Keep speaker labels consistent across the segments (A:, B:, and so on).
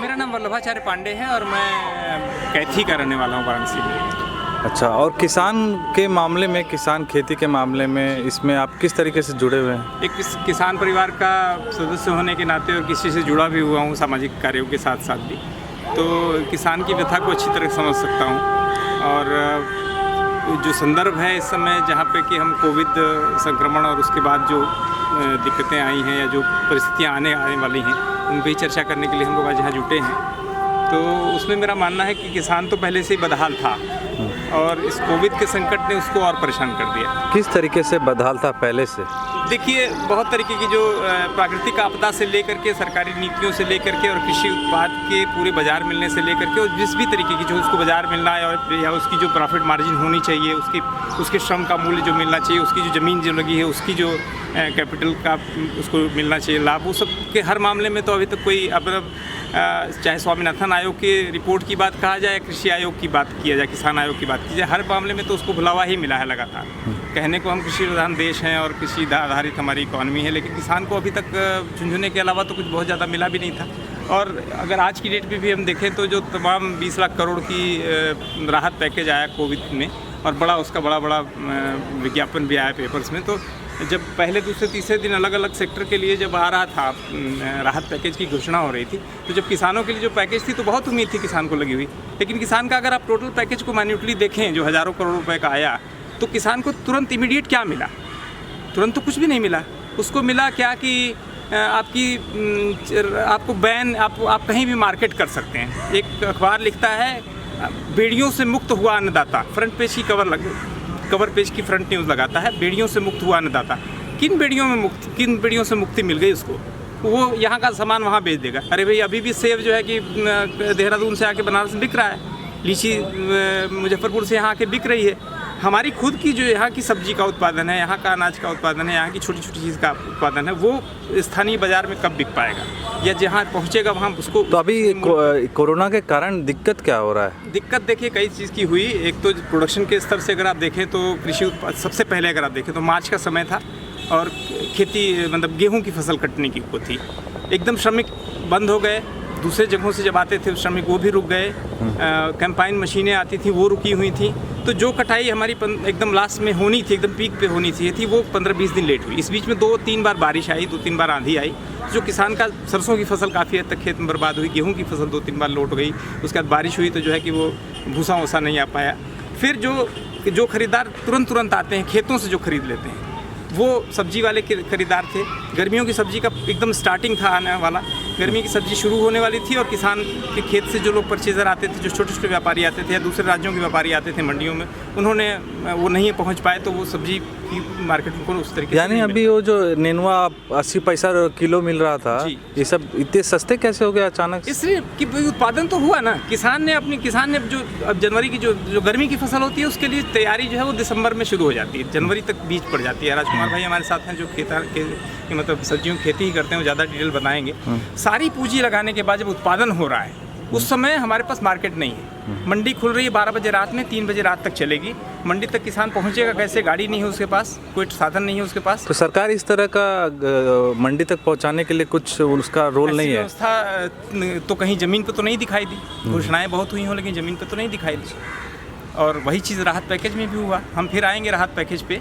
A: मेरा नाम वल्लभाचार्य पांडे है और मैं कैथी का रहने वाला हूँ वाराणसी में।
B: अच्छा, और किसान के मामले में, किसान खेती के मामले में इसमें आप किस तरीके से जुड़े हुए हैं?
A: एक किसान परिवार का सदस्य होने के नाते और किसी से जुड़ा भी हुआ हूँ सामाजिक कार्यों के साथ साथ भी, तो किसान की व्यथा को अच्छी तरह समझ सकता हूँ। और जो संदर्भ है इस समय जहाँ पे कि हम कोविड संक्रमण और उसके बाद जो दिक्कतें आई हैं या जो परिस्थितियाँ आने वाली हैं उन पर ही चर्चा करने के लिए हम लोग आज यहाँ जुटे हैं। तो उसमें मेरा मानना है कि किसान तो पहले से ही बदहाल था और इस कोविड के संकट ने उसको और परेशान कर दिया।
B: किस तरीके से बदहाल था पहले से?
A: देखिए, बहुत तरीके की जो प्राकृतिक आपदा से लेकर के सरकारी नीतियों से लेकर के और कृषि उत्पाद के पूरे बाजार मिलने से लेकर के और जिस भी तरीके की जो उसको बाजार मिलना है और या उसकी जो प्रॉफिट मार्जिन होनी चाहिए, उसके श्रम का मूल्य जो मिलना चाहिए, उसकी जो ज़मीन जो लगी है उसकी जो कैपिटल का उसको मिलना चाहिए लाभ, वो सब के हर मामले में तो अभी तक कोई अब चाहे स्वामीनाथन आयोग की रिपोर्ट की बात कहा जाए, कृषि आयोग की बात किया जाए, किसान आयोग की बात की जाए, हर मामले में तो उसको भुलावा ही मिला है लगातार। कहने को हम कृषि प्रधान देश हैं और कृषि आधारित हमारी इकॉनमी है, लेकिन किसान को अभी तक झुंझुने के अलावा तो कुछ बहुत ज़्यादा मिला भी नहीं था। और अगर आज की डेट पे भी हम देखें तो जो तमाम 20 लाख करोड़ की राहत पैकेज आया कोविड में और उसका बड़ा विज्ञापन भी आया पेपर्स में, तो जब पहले दूसरे तीसरे दिन अलग अलग सेक्टर के लिए जब आ रहा था राहत पैकेज की घोषणा हो रही थी, तो जब किसानों के लिए जो पैकेज थी तो बहुत उम्मीद थी किसान को लगी हुई। लेकिन किसान का अगर आप टोटल पैकेज को माइन्यूटली देखें जो हज़ारों करोड़ रुपए का आया, तो किसान को तुरंत इमीडिएट क्या मिला? तुरंत तो कुछ भी नहीं मिला। उसको मिला क्या कि आपको बैन, आप कहीं भी मार्केट कर सकते हैं। एक अखबार लिखता है बेड़ियों से मुक्त हुआ अन्नदाता, फ्रंट पेज की कवर पेज की फ्रंट न्यूज़ लगाता है, बेड़ियों से मुक्त हुआ अन्नदाता। किन बेड़ियों से मुक्ति मिल गई उसको? वो यहाँ का सामान वहाँ बेच देगा। अरे भाई, अभी भी सेब जो है कि देहरादून से आके बनारस बिक रहा है, लीची मुजफ्फरपुर से यहाँ आके बिक रही है। हमारी खुद की जो यहाँ की सब्जी का उत्पादन है, यहाँ का अनाज का उत्पादन है, यहाँ की छोटी छोटी चीज़ का उत्पादन है, वो स्थानीय बाजार में कब बिक पाएगा या जहाँ पहुँचेगा वहाँ उसको।
B: तो अभी कोरोना के कारण दिक्कत क्या हो रहा है?
A: दिक्कत देखिए कई चीज़ की हुई। एक तो प्रोडक्शन के स्तर से अगर आप देखें तो कृषि उत्पाद सबसे पहले अगर आप देखें तो मार्च का समय था और खेती मतलब गेहूँ की फसल कटने की वो थी, एकदम श्रमिक बंद हो गए। दूसरे जगहों से जब आते थे श्रमिक वो भी रुक गए। कंबाइन मशीनें आती थी वो रुकी हुई थी। तो जो कटाई हमारी एकदम लास्ट में होनी थी, एकदम पीक पे होनी थी वो 15-20 दिन लेट हुई। इस बीच में 2-3 बार बारिश आई, 2-3 बार आंधी आई, जो किसान का सरसों की फसल काफ़ी हद तक खेत में बर्बाद हुई। गेहूं की फसल 2-3 बार लौट गई। उसके बाद बारिश हुई तो जो है कि वो भूसा वूसा नहीं आ पाया। फिर जो खरीदार तुरंत आते हैं खेतों से जो खरीद लेते हैं, वो सब्जी वाले के खरीदार थे। गर्मियों की सब्जी का एकदम स्टार्टिंग था आने वाला, गर्मी की सब्जी शुरू होने वाली थी और किसान के खेत से जो लोग परचेज़र आते थे, जो छोटे छोटे व्यापारी आते थे या दूसरे राज्यों के व्यापारी आते थे मंडियों में, उन्होंने वो नहीं पहुंच पाए, तो वो सब्जी की मार्केट में उस तरीके से
B: यानी अभी वो जो नेनुआ 80 पैसा किलो मिल रहा था, ये सब इतने सस्ते कैसे हो गया अचानक?
A: इसलिए कि उत्पादन तो हुआ ना, किसान ने जो अब जनवरी की जो गर्मी की फसल होती है उसके लिए तैयारी जो है वो दिसंबर में शुरू हो जाती है, जनवरी तक बीज पड़ जाती है। राजकुमार भाई हमारे साथ हैं जो मतलब सब्जियों की खेती ही करते हैं, वो ज़्यादा डिटेल बताएंगे। सारी पूंजी लगाने के बाद जब उत्पादन हो रहा है उस समय हमारे पास मार्केट नहीं है। मंडी खुल रही है 12 बजे रात में, 3 बजे रात तक चलेगी। मंडी तक किसान पहुंचेगा कैसे? गाड़ी नहीं है उसके पास, कोई साधन नहीं है उसके पास।
B: तो सरकार इस तरह का मंडी तक पहुंचाने के लिए कुछ उसका रोल नहीं है?
A: व्यवस्था तो कहीं ज़मीन पर तो नहीं दिखाई दी। घोषणाएँ बहुत हुई हों लेकिन ज़मीन पर तो नहीं दिखाई दी। और वही चीज़ राहत पैकेज में भी हुआ। हम फिर आएंगे राहत पैकेज पे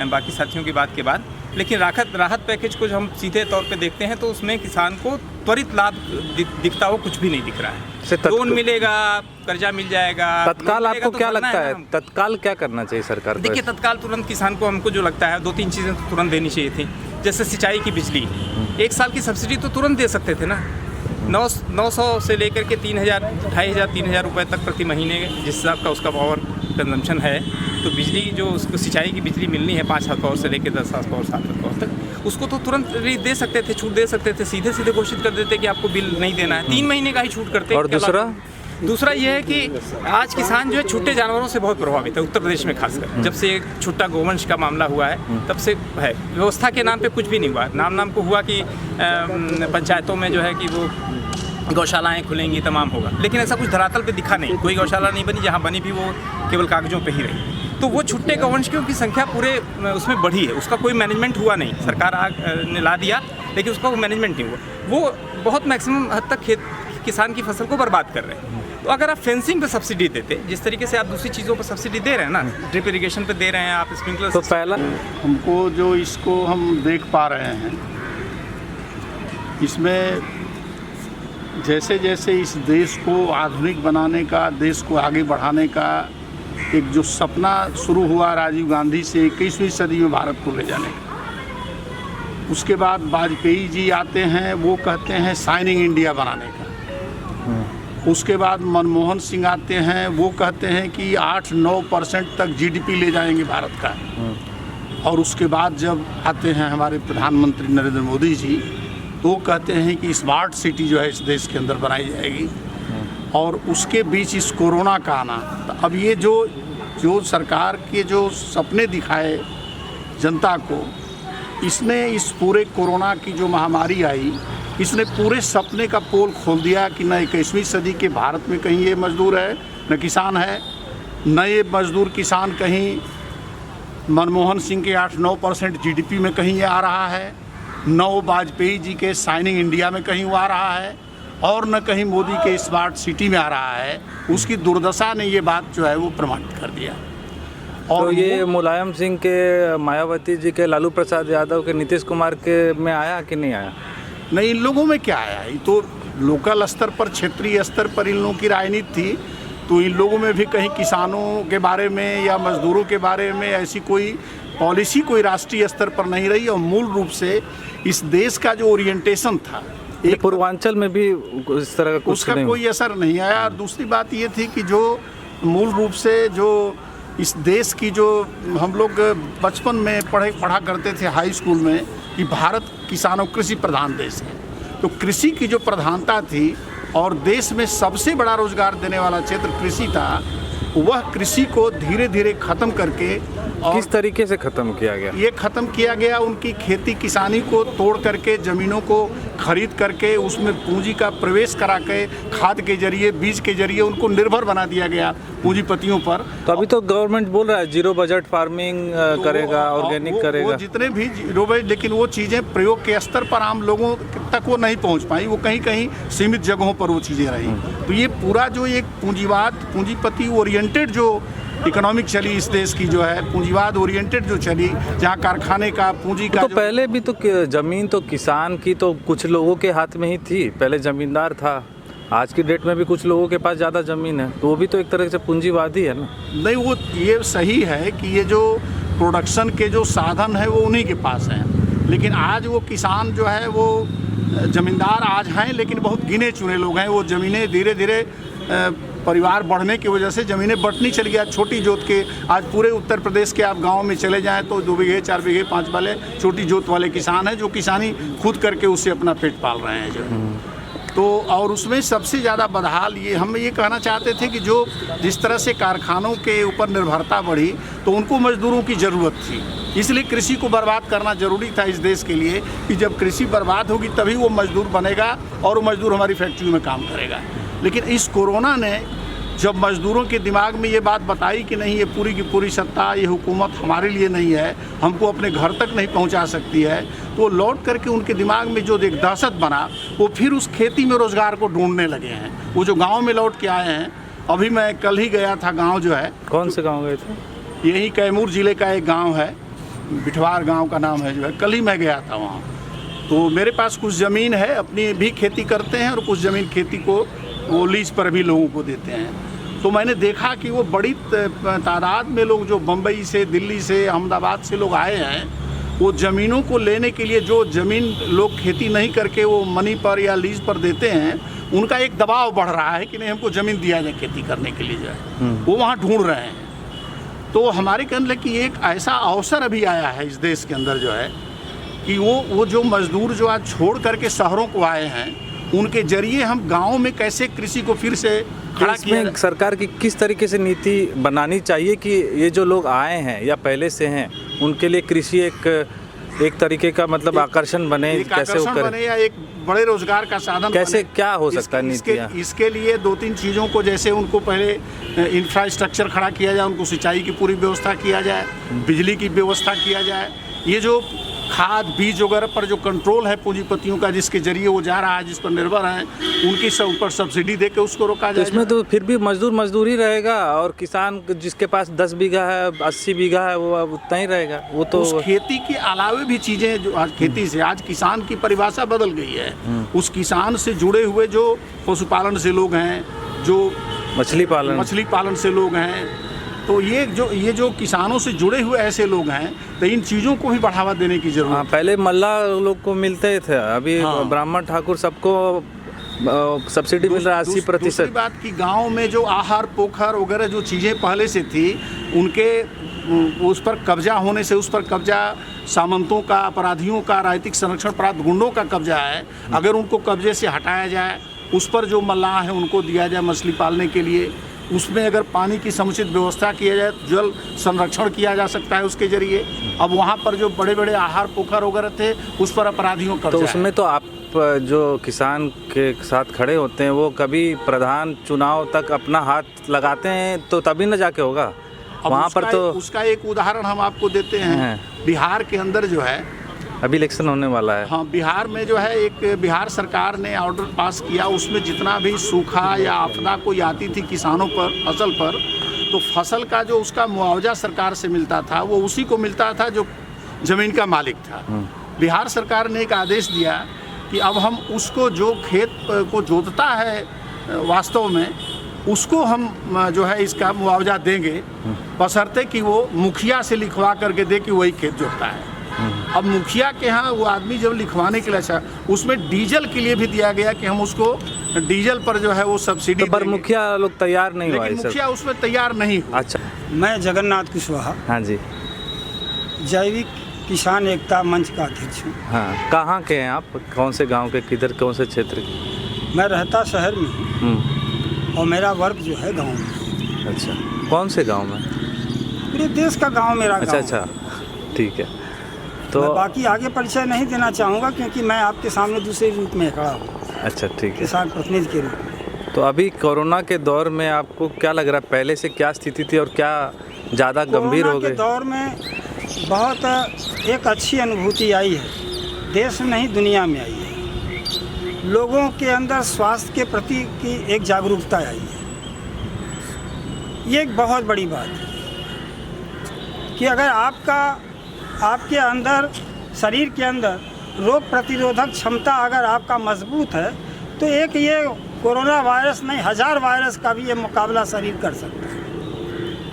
A: बाकी साथियों की बात के बाद। लेकिन राहत पैकेज को जो हम सीधे तौर पे देखते हैं तो उसमें किसान को त्वरित लाभ दिखता हो कुछ भी नहीं दिख रहा है। लोन मिलेगा, कर्जा मिल जाएगा।
B: तत्काल आपको क्या लगता है, तत्काल क्या करना चाहिए सरकार को?
A: देखिए, तत्काल तुरंत किसान को हमको जो लगता है 2-3 चीज़ें तो तुरंत देनी चाहिए थी। जैसे सिंचाई की बिजली, 1 साल की सब्सिडी तो तुरंत दे सकते थे ना। 900 से लेकर के 3,000, 2,500, 3,000 रुपये तक प्रति महीने जिस हिसाब का उसका पावर कंजम्पशन है, तो बिजली जो उसको सिंचाई की बिजली मिलनी है 5 हाथ पावर से लेकर 10 हाथ पावर 7 हाथ पावर तक, उसको तो तुरंत दे सकते थे, छूट दे सकते थे। सीधे घोषित कर देते कि आपको बिल नहीं देना है, 3 महीने का ही छूट करते।
B: और
A: दूसरा ये है कि आज किसान जो है छुट्टे जानवरों से बहुत प्रभावित है, उत्तर प्रदेश में खासकर। जब से छुट्टा गोवंश का मामला हुआ है तब से है। व्यवस्था के नाम पे कुछ भी नहीं हुआ। नाम को हुआ कि पंचायतों में जो है कि वो गौशालाएं खुलेंगी, तमाम होगा, लेकिन ऐसा कुछ धरातल पे दिखा नहीं। कोई गौशाला नहीं बनी, जहाँ बनी भी वो केवल कागजों पे ही रही। तो वो छुट्टे गौवंशियों की संख्या पूरे उसमें बढ़ी है, उसका कोई मैनेजमेंट हुआ नहीं। सरकार ने ला दिया लेकिन उसका वो मैनेजमेंट नहीं हुआ। वो बहुत मैक्सिमम हद तक किसान की फसल को बर्बाद कर रहे हैं। तो अगर आप फेंसिंग पे सब्सिडी देते, जिस तरीके से आप दूसरी चीज़ों पर सब्सिडी दे रहे हैं ना, ड्रिप इरिगेशन पे दे रहे हैं आप, स्प्रिंकलर,
B: तो पहला
C: हमको जो इसको हम देख पा रहे हैं, इसमें जैसे जैसे इस देश को आधुनिक बनाने का, देश को आगे बढ़ाने का एक जो सपना शुरू हुआ राजीव गांधी से 21वीं सदी में भारत को ले जाने का, उसके बाद वाजपेयी जी आते हैं, वो कहते हैं शाइनिंग इंडिया बनाने का। उसके बाद मनमोहन सिंह आते हैं, वो कहते हैं कि 8-9% तक जीडीपी ले जाएंगे भारत का। और उसके बाद जब आते हैं हमारे प्रधानमंत्री नरेंद्र मोदी जी, तो कहते हैं कि स्मार्ट सिटी जो है इस देश के अंदर बनाई जाएगी। और उसके बीच इस कोरोना का आना, तो अब ये जो सरकार के जो सपने दिखाए जनता को, इसने इस पूरे कोरोना की जो महामारी आई, इसने पूरे सपने का पोल खोल दिया कि न 21वीं सदी के भारत में कहीं ये मजदूर है, न किसान है, न ये मजदूर किसान कहीं मनमोहन सिंह के 8-9% जीडीपी में कहीं ये आ रहा है, न वो वाजपेयी जी के शाइनिंग इंडिया में कहीं वो आ रहा है, और न कहीं मोदी के स्मार्ट सिटी में आ रहा है। उसकी दुर्दशा ने ये बात जो है वो प्रमाणित कर दिया।
B: और तो ये मुलायम सिंह के, मायावती जी के, लालू प्रसाद यादव के, नीतीश कुमार के में आया कि नहीं आया?
C: नहीं, इन लोगों में क्या आया, ये तो लोकल स्तर पर, क्षेत्रीय स्तर पर इन लोगों की राजनीति थी। तो इन लोगों में भी कहीं किसानों के बारे में या मजदूरों के बारे में ऐसी कोई पॉलिसी कोई राष्ट्रीय स्तर पर नहीं रही। और मूल रूप से इस देश का जो ओरिएंटेशन था,
B: एक पूर्वांचल में भी इस तरह का कुछ
C: उसका
B: नहीं
C: कोई असर नहीं आया। और दूसरी बात ये थी कि जो मूल रूप से जो इस देश की जो हम लोग बचपन में पढ़ा करते थे हाई स्कूल में कि भारत किसानों कृषि प्रधान देश है, तो कृषि की जो प्रधानता थी और देश में सबसे बड़ा रोजगार देने वाला क्षेत्र कृषि था, वह कृषि को धीरे धीरे ख़त्म करके, और
B: किस तरीके से ख़त्म किया गया?
C: ये ख़त्म किया गया उनकी खेती किसानी को तोड़ करके, ज़मीनों को खरीद करके, उसमें पूंजी का प्रवेश करा के, खाद के जरिए, बीज के जरिए उनको निर्भर बना दिया गया पूंजीपतियों पर।
B: तो अभी तो गवर्नमेंट बोल रहा है जीरो बजट फार्मिंग करेगा, ऑर्गेनिक करेगा।
C: वो जितने भी जीरो बजट, लेकिन वो चीज़ें प्रयोग के स्तर पर आम लोगों तक वो नहीं पहुंच पाई, वो कहीं कहीं सीमित जगहों पर वो चीज़ें रही। तो ये पूरा जो एक पूंजीवाद, पूंजीपति ओरिएंटेड जो इकोनॉमिक चली इस देश की, जो है पूंजीवाद ओरिएंटेड जो चली, जहाँ कारखाने का पूंजी का,
B: तो पहले भी तो जमीन तो किसान की तो कुछ लोगों के हाथ में ही थी, पहले जमींदार था। आज की डेट में भी कुछ लोगों के पास ज़्यादा ज़मीन है, तो वो भी तो एक तरह से पूंजीवादी है ना।
C: नहीं, वो ये सही है कि ये जो प्रोडक्शन के जो साधन है वो उन्हीं के पास हैं, लेकिन आज वो किसान जो है वो ज़मींदार आज हैं, लेकिन बहुत गिने चुने लोग हैं। वो ज़मीनें धीरे धीरे परिवार बढ़ने की वजह से ज़मीनें बंटनी चली गई। छोटी जोत के आज पूरे उत्तर प्रदेश के आप गांव में चले जाएं तो 2 बीघे 4 बीघे 5 वाले छोटी जोत वाले किसान हैं, जो किसानी खुद करके उससे अपना पेट पाल रहे हैं जो। तो और उसमें सबसे ज़्यादा बदहाल ये हम ये कहना चाहते थे कि जो जिस तरह से कारखानों के ऊपर निर्भरता बढ़ी, तो उनको मजदूरों की ज़रूरत थी, इसलिए कृषि को बर्बाद करना ज़रूरी था इस देश के लिए कि जब कृषि बर्बाद होगी तभी वो मजदूर बनेगा और वो मजदूर हमारी फैक्ट्री में काम करेगा। लेकिन इस कोरोना ने जब मजदूरों के दिमाग में ये बात बताई कि नहीं, ये पूरी की पूरी सत्ता, ये हुकूमत हमारे लिए नहीं है, हमको अपने घर तक नहीं पहुंचा सकती है, तो लौट करके उनके दिमाग में जो एक दहशत बना, वो फिर उस खेती में रोज़गार को ढूंढने लगे हैं। वो जो गांव में लौट के आए हैं, अभी मैं कल ही गया था गांव जो है।
B: कौन से गांव गए थे?
C: यही कैमूर ज़िले का एक गाँव है, बिठवार गाँव का नाम है जो है। कल ही मैं गया था वहाँ। तो मेरे पास कुछ ज़मीन है, अपनी भी खेती करते हैं और कुछ ज़मीन खेती को वो लीज पर भी लोगों को देते हैं। तो मैंने देखा कि वो बड़ी तादाद में लोग जो बम्बई से, दिल्ली से, अहमदाबाद से लोग आए हैं, वो ज़मीनों को लेने के लिए, जो ज़मीन लोग खेती नहीं करके वो मनी पर या लीज पर देते हैं, उनका एक दबाव बढ़ रहा है कि नहीं हमको ज़मीन दिया जाए खेती करने के लिए जो है, वो वहाँ ढूंढ रहे हैं। तो हमारे कहने कि एक ऐसा अवसर अभी आया है इस देश के अंदर जो है कि वो जो मजदूर जो आज छोड़ करके शहरों को आए हैं, उनके जरिए हम गाँव में कैसे कृषि को फिर से खड़ा किया।
B: सरकार की किस तरीके से नीति बनानी चाहिए कि ये जो लोग आए हैं या पहले से हैं, उनके लिए कृषि एक तरीके का मतलब आकर्षण बने, कैसे वो करें,
C: बने या एक बड़े रोजगार का साधन
B: कैसे
C: बने।
B: क्या हो सकता है नीतियाँ?
C: इसके लिए 2-3 चीज़ों को, जैसे उनको पहले इंफ्रास्ट्रक्चर खड़ा किया जाए, उनको सिंचाई की पूरी व्यवस्था किया जाए, बिजली की व्यवस्था किया जाए। ये जो खाद बीज वगैरह पर जो कंट्रोल है पूंजीपतियों का, जिसके जरिए वो जा रहा है, जिस पर निर्भर हैं, उनकी सब ऊपर सब्सिडी दे के उसको रोका
B: तो
C: जाए।
B: इसमें तो फिर भी मजदूर ही रहेगा, और किसान जिसके पास 10 बीघा है, 80 बीघा है, वो उतना ही रहेगा। वो तो
C: उस खेती के अलावे भी चीज़ें जो आज खेती से, आज किसान की परिभाषा बदल गई है। उस किसान से जुड़े हुए जो पशुपालन से लोग हैं, जो
B: मछली
C: पालन से लोग हैं, तो ये जो किसानों से जुड़े हुए ऐसे लोग हैं, तो इन चीज़ों को भी बढ़ावा देने की जरूरत है।
B: पहले मल्ला लोग को मिलते थे, अभी ब्राह्मण ठाकुर सबको सब्सिडी मिल रहा है 80%।
C: दूसरी बात कि गांव में जो आहार पोखर वगैरह जो चीज़ें पहले से थी, उनके उस पर कब्जा होने से, उस पर कब्जा सामंतों का, अपराधियों का, राजनीतिक संरक्षण प्राप्त गुंडों का कब्जा है। अगर उनको कब्जे से हटाया जाए, उस पर जो मल्लाह है उनको दिया जाए मछली पालने के लिए, उसमें अगर पानी की समुचित व्यवस्था किया जाए, जल संरक्षण किया जा सकता है उसके जरिए। अब वहाँ पर जो बड़े बड़े आहार पोखर वगैरह थे, उस पर अपराधियों का
B: तो उसमें तो आप जो किसान के साथ खड़े होते हैं, वो कभी प्रधान चुनाव तक अपना हाथ लगाते हैं, तो तभी न जाके होगा वहाँ पर। तो
C: उसका एक उदाहरण हम आपको देते हैं। बिहार के अंदर जो है,
B: अभी इलेक्शन होने वाला है।
C: हाँ, बिहार में जो है एक बिहार सरकार ने ऑर्डर पास किया, उसमें जितना भी सूखा या आपदा कोई आती थी किसानों पर, फसल पर, तो फसल का जो उसका मुआवजा सरकार से मिलता था, वो उसी को मिलता था जो ज़मीन का मालिक था। बिहार सरकार ने एक आदेश दिया कि अब हम उसको, जो खेत को जोतता है वास्तव में, उसको हम जो है इसका मुआवजा देंगे, बशर्ते कि वो मुखिया से लिखवा करके दे कि वही खेत जोतता है। अब मुखिया के यहाँ वो आदमी जब लिखवाने के लिए, अच्छा, उसमें डीजल के लिए भी दिया गया कि हम उसको डीजल पर जो है वो सब्सिडी,
B: तो पर मुखिया लोग तैयार नहीं हुआ,
C: लेकिन मुखिया उसमें तैयार नहीं हुआ।
B: अच्छा,
D: मैं जगन्नाथ कुशवाहा,
B: हाँ जी,
D: जैविक किसान एकता मंच का अध्यक्ष हूँ।
B: हाँ, कहाँ के हैं आप? कौन से गांव के, किधर, कौन से क्षेत्र के?
D: मैं रहता शहर में हूँ और मेरा वर्क जो है गांव में।
B: अच्छा, कौन से गांव में?
D: पूरे देश का गांव मेरा गांव।
B: अच्छा, ठीक है। तो
D: मैं बाकी आगे परिचय नहीं देना चाहूँगा, क्योंकि मैं आपके सामने दूसरे रूप में खड़ा हूँ।
B: अच्छा, ठीक है।
D: किसान प्रतिनिधि के रूप में।
B: तो अभी कोरोना के दौर में आपको क्या लग रहा है, पहले से क्या स्थिति थी और क्या ज़्यादा गंभीर हो
D: कोरोना
B: गई?
D: के दौर में बहुत एक अच्छी अनुभूति आई है, देश में नहीं दुनिया में आई है। लोगों के अंदर स्वास्थ्य के प्रति की एक जागरूकता आई है। ये एक बहुत बड़ी बात है कि अगर आपके अंदर, शरीर के अंदर रोग प्रतिरोधक क्षमता अगर आपका मजबूत है, तो एक ये कोरोना वायरस नहीं, 1000 वायरस का भी ये मुकाबला शरीर कर सकता है।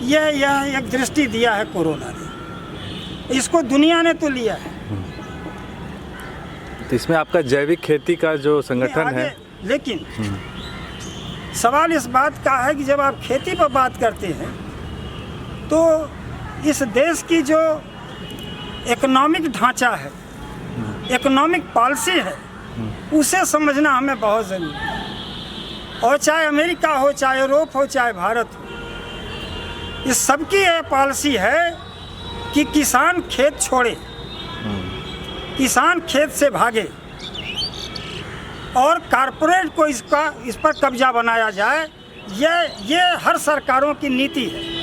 D: यह एक दृष्टि दिया है कोरोना ने, इसको दुनिया ने तो लिया है।
B: तो इसमें आपका जैविक खेती का जो संगठन है,
D: लेकिन सवाल इस बात का है कि जब आप खेती पर बात करते हैं, तो इस देश की जो इकोनॉमिक ढांचा है, इकोनॉमिक पॉलिसी है, उसे समझना हमें बहुत ज़रूरी है। और चाहे अमेरिका हो, चाहे यूरोप हो, चाहे भारत हो, इस सबकी यह पॉलिसी है कि किसान खेत छोड़े, किसान खेत से भागे और कारपोरेट को इस पर कब्जा बनाया जाए। ये हर सरकारों की नीति है।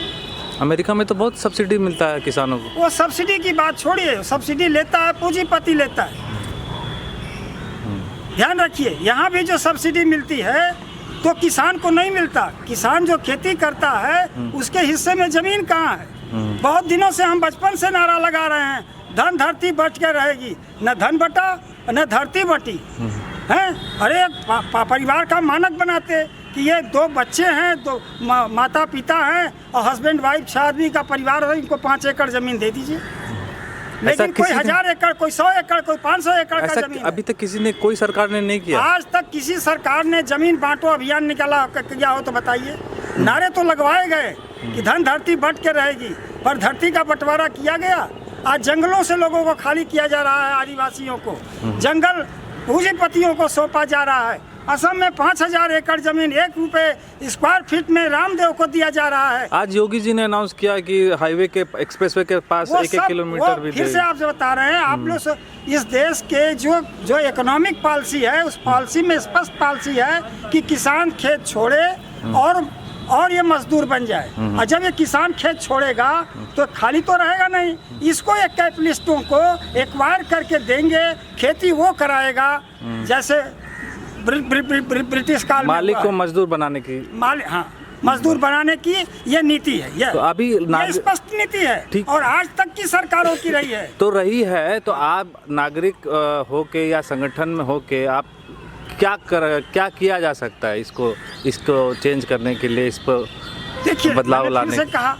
B: अमेरिका में तो बहुत सब्सिडी मिलता है किसानों को।
D: वो सब्सिडी की बात छोड़िए, सब्सिडी लेता है पूंजीपति लेता है। ध्यान रखिए, यहाँ भी जो सब्सिडी मिलती है तो किसान को नहीं मिलता। किसान जो खेती करता है उसके हिस्से में जमीन कहाँ है? बहुत दिनों से हम बचपन से नारा लगा रहे हैं, धन धरती बट के रहेगी, न धन बटा न धरती बटी हैं। अरे परिवार का मानक बनाते कि ये 2 बच्चे हैं, 2 माता पिता हैं और हस्बैंड वाइफ 6 आदमी का परिवार है, इनको 5 एकड़ जमीन दे दीजिए। लेकिन कोई 1000 एकड़, कोई 100 एकड़, कोई 500 एकड़ का जमीन
B: अभी तक किसी ने, कोई सरकार ने नहीं किया।
D: आज तक किसी सरकार ने जमीन बांटो अभियान निकाला किया हो तो बताइए। नारे तो लगवाए गए कि धन धरती बट के रहेगी, पर धरती का बंटवारा किया गया। आज जंगलों से लोगों को खाली किया जा रहा है, आदिवासियों को जंगल पूंजीपतियों को सौंपा जा रहा है। असम में 5000 एकड़ जमीन 1 रुपये स्क्वायर फीट में रामदेव को दिया जा रहा है।
B: आज योगी जी ने अनाउंस किया कि हाईवे के, एक्सप्रेसवे के पास 1-1 किलोमीटर भी
D: फिर से आपसे बता रहे हैं, आप लोग इस देश के जो इकोनॉमिक पॉलिसी है, उस पॉलिसी में स्पष्ट पॉलिसी है कि किसान खेत छोड़े और और ये मजदूर बन जाए। और जब ये किसान खेत छोड़ेगा तो खाली तो रहेगा नहीं, इसको एक कैपिटलिस्टों को एक्वायर करके देंगे, खेती वो कराएगा जैसे ब्रिटिश काल में
B: मालिक
D: हुआ
B: को
D: है।
B: मजदूर बनाने की
D: हाँ, मजदूर बनाने की ये नीति है, ये
B: तो अभी
D: ये स्पष्ट नीति है
B: ठीक।
D: और आज तक की सरकारों की रही है।
B: तो रही है, तो आप नागरिक होके या संगठन में होके आप क्या किया जा सकता है इसको चेंज करने के लिए, इस पर
D: देखिए,
B: बदलाव
D: मैंने
B: लाने
D: फिर से कहा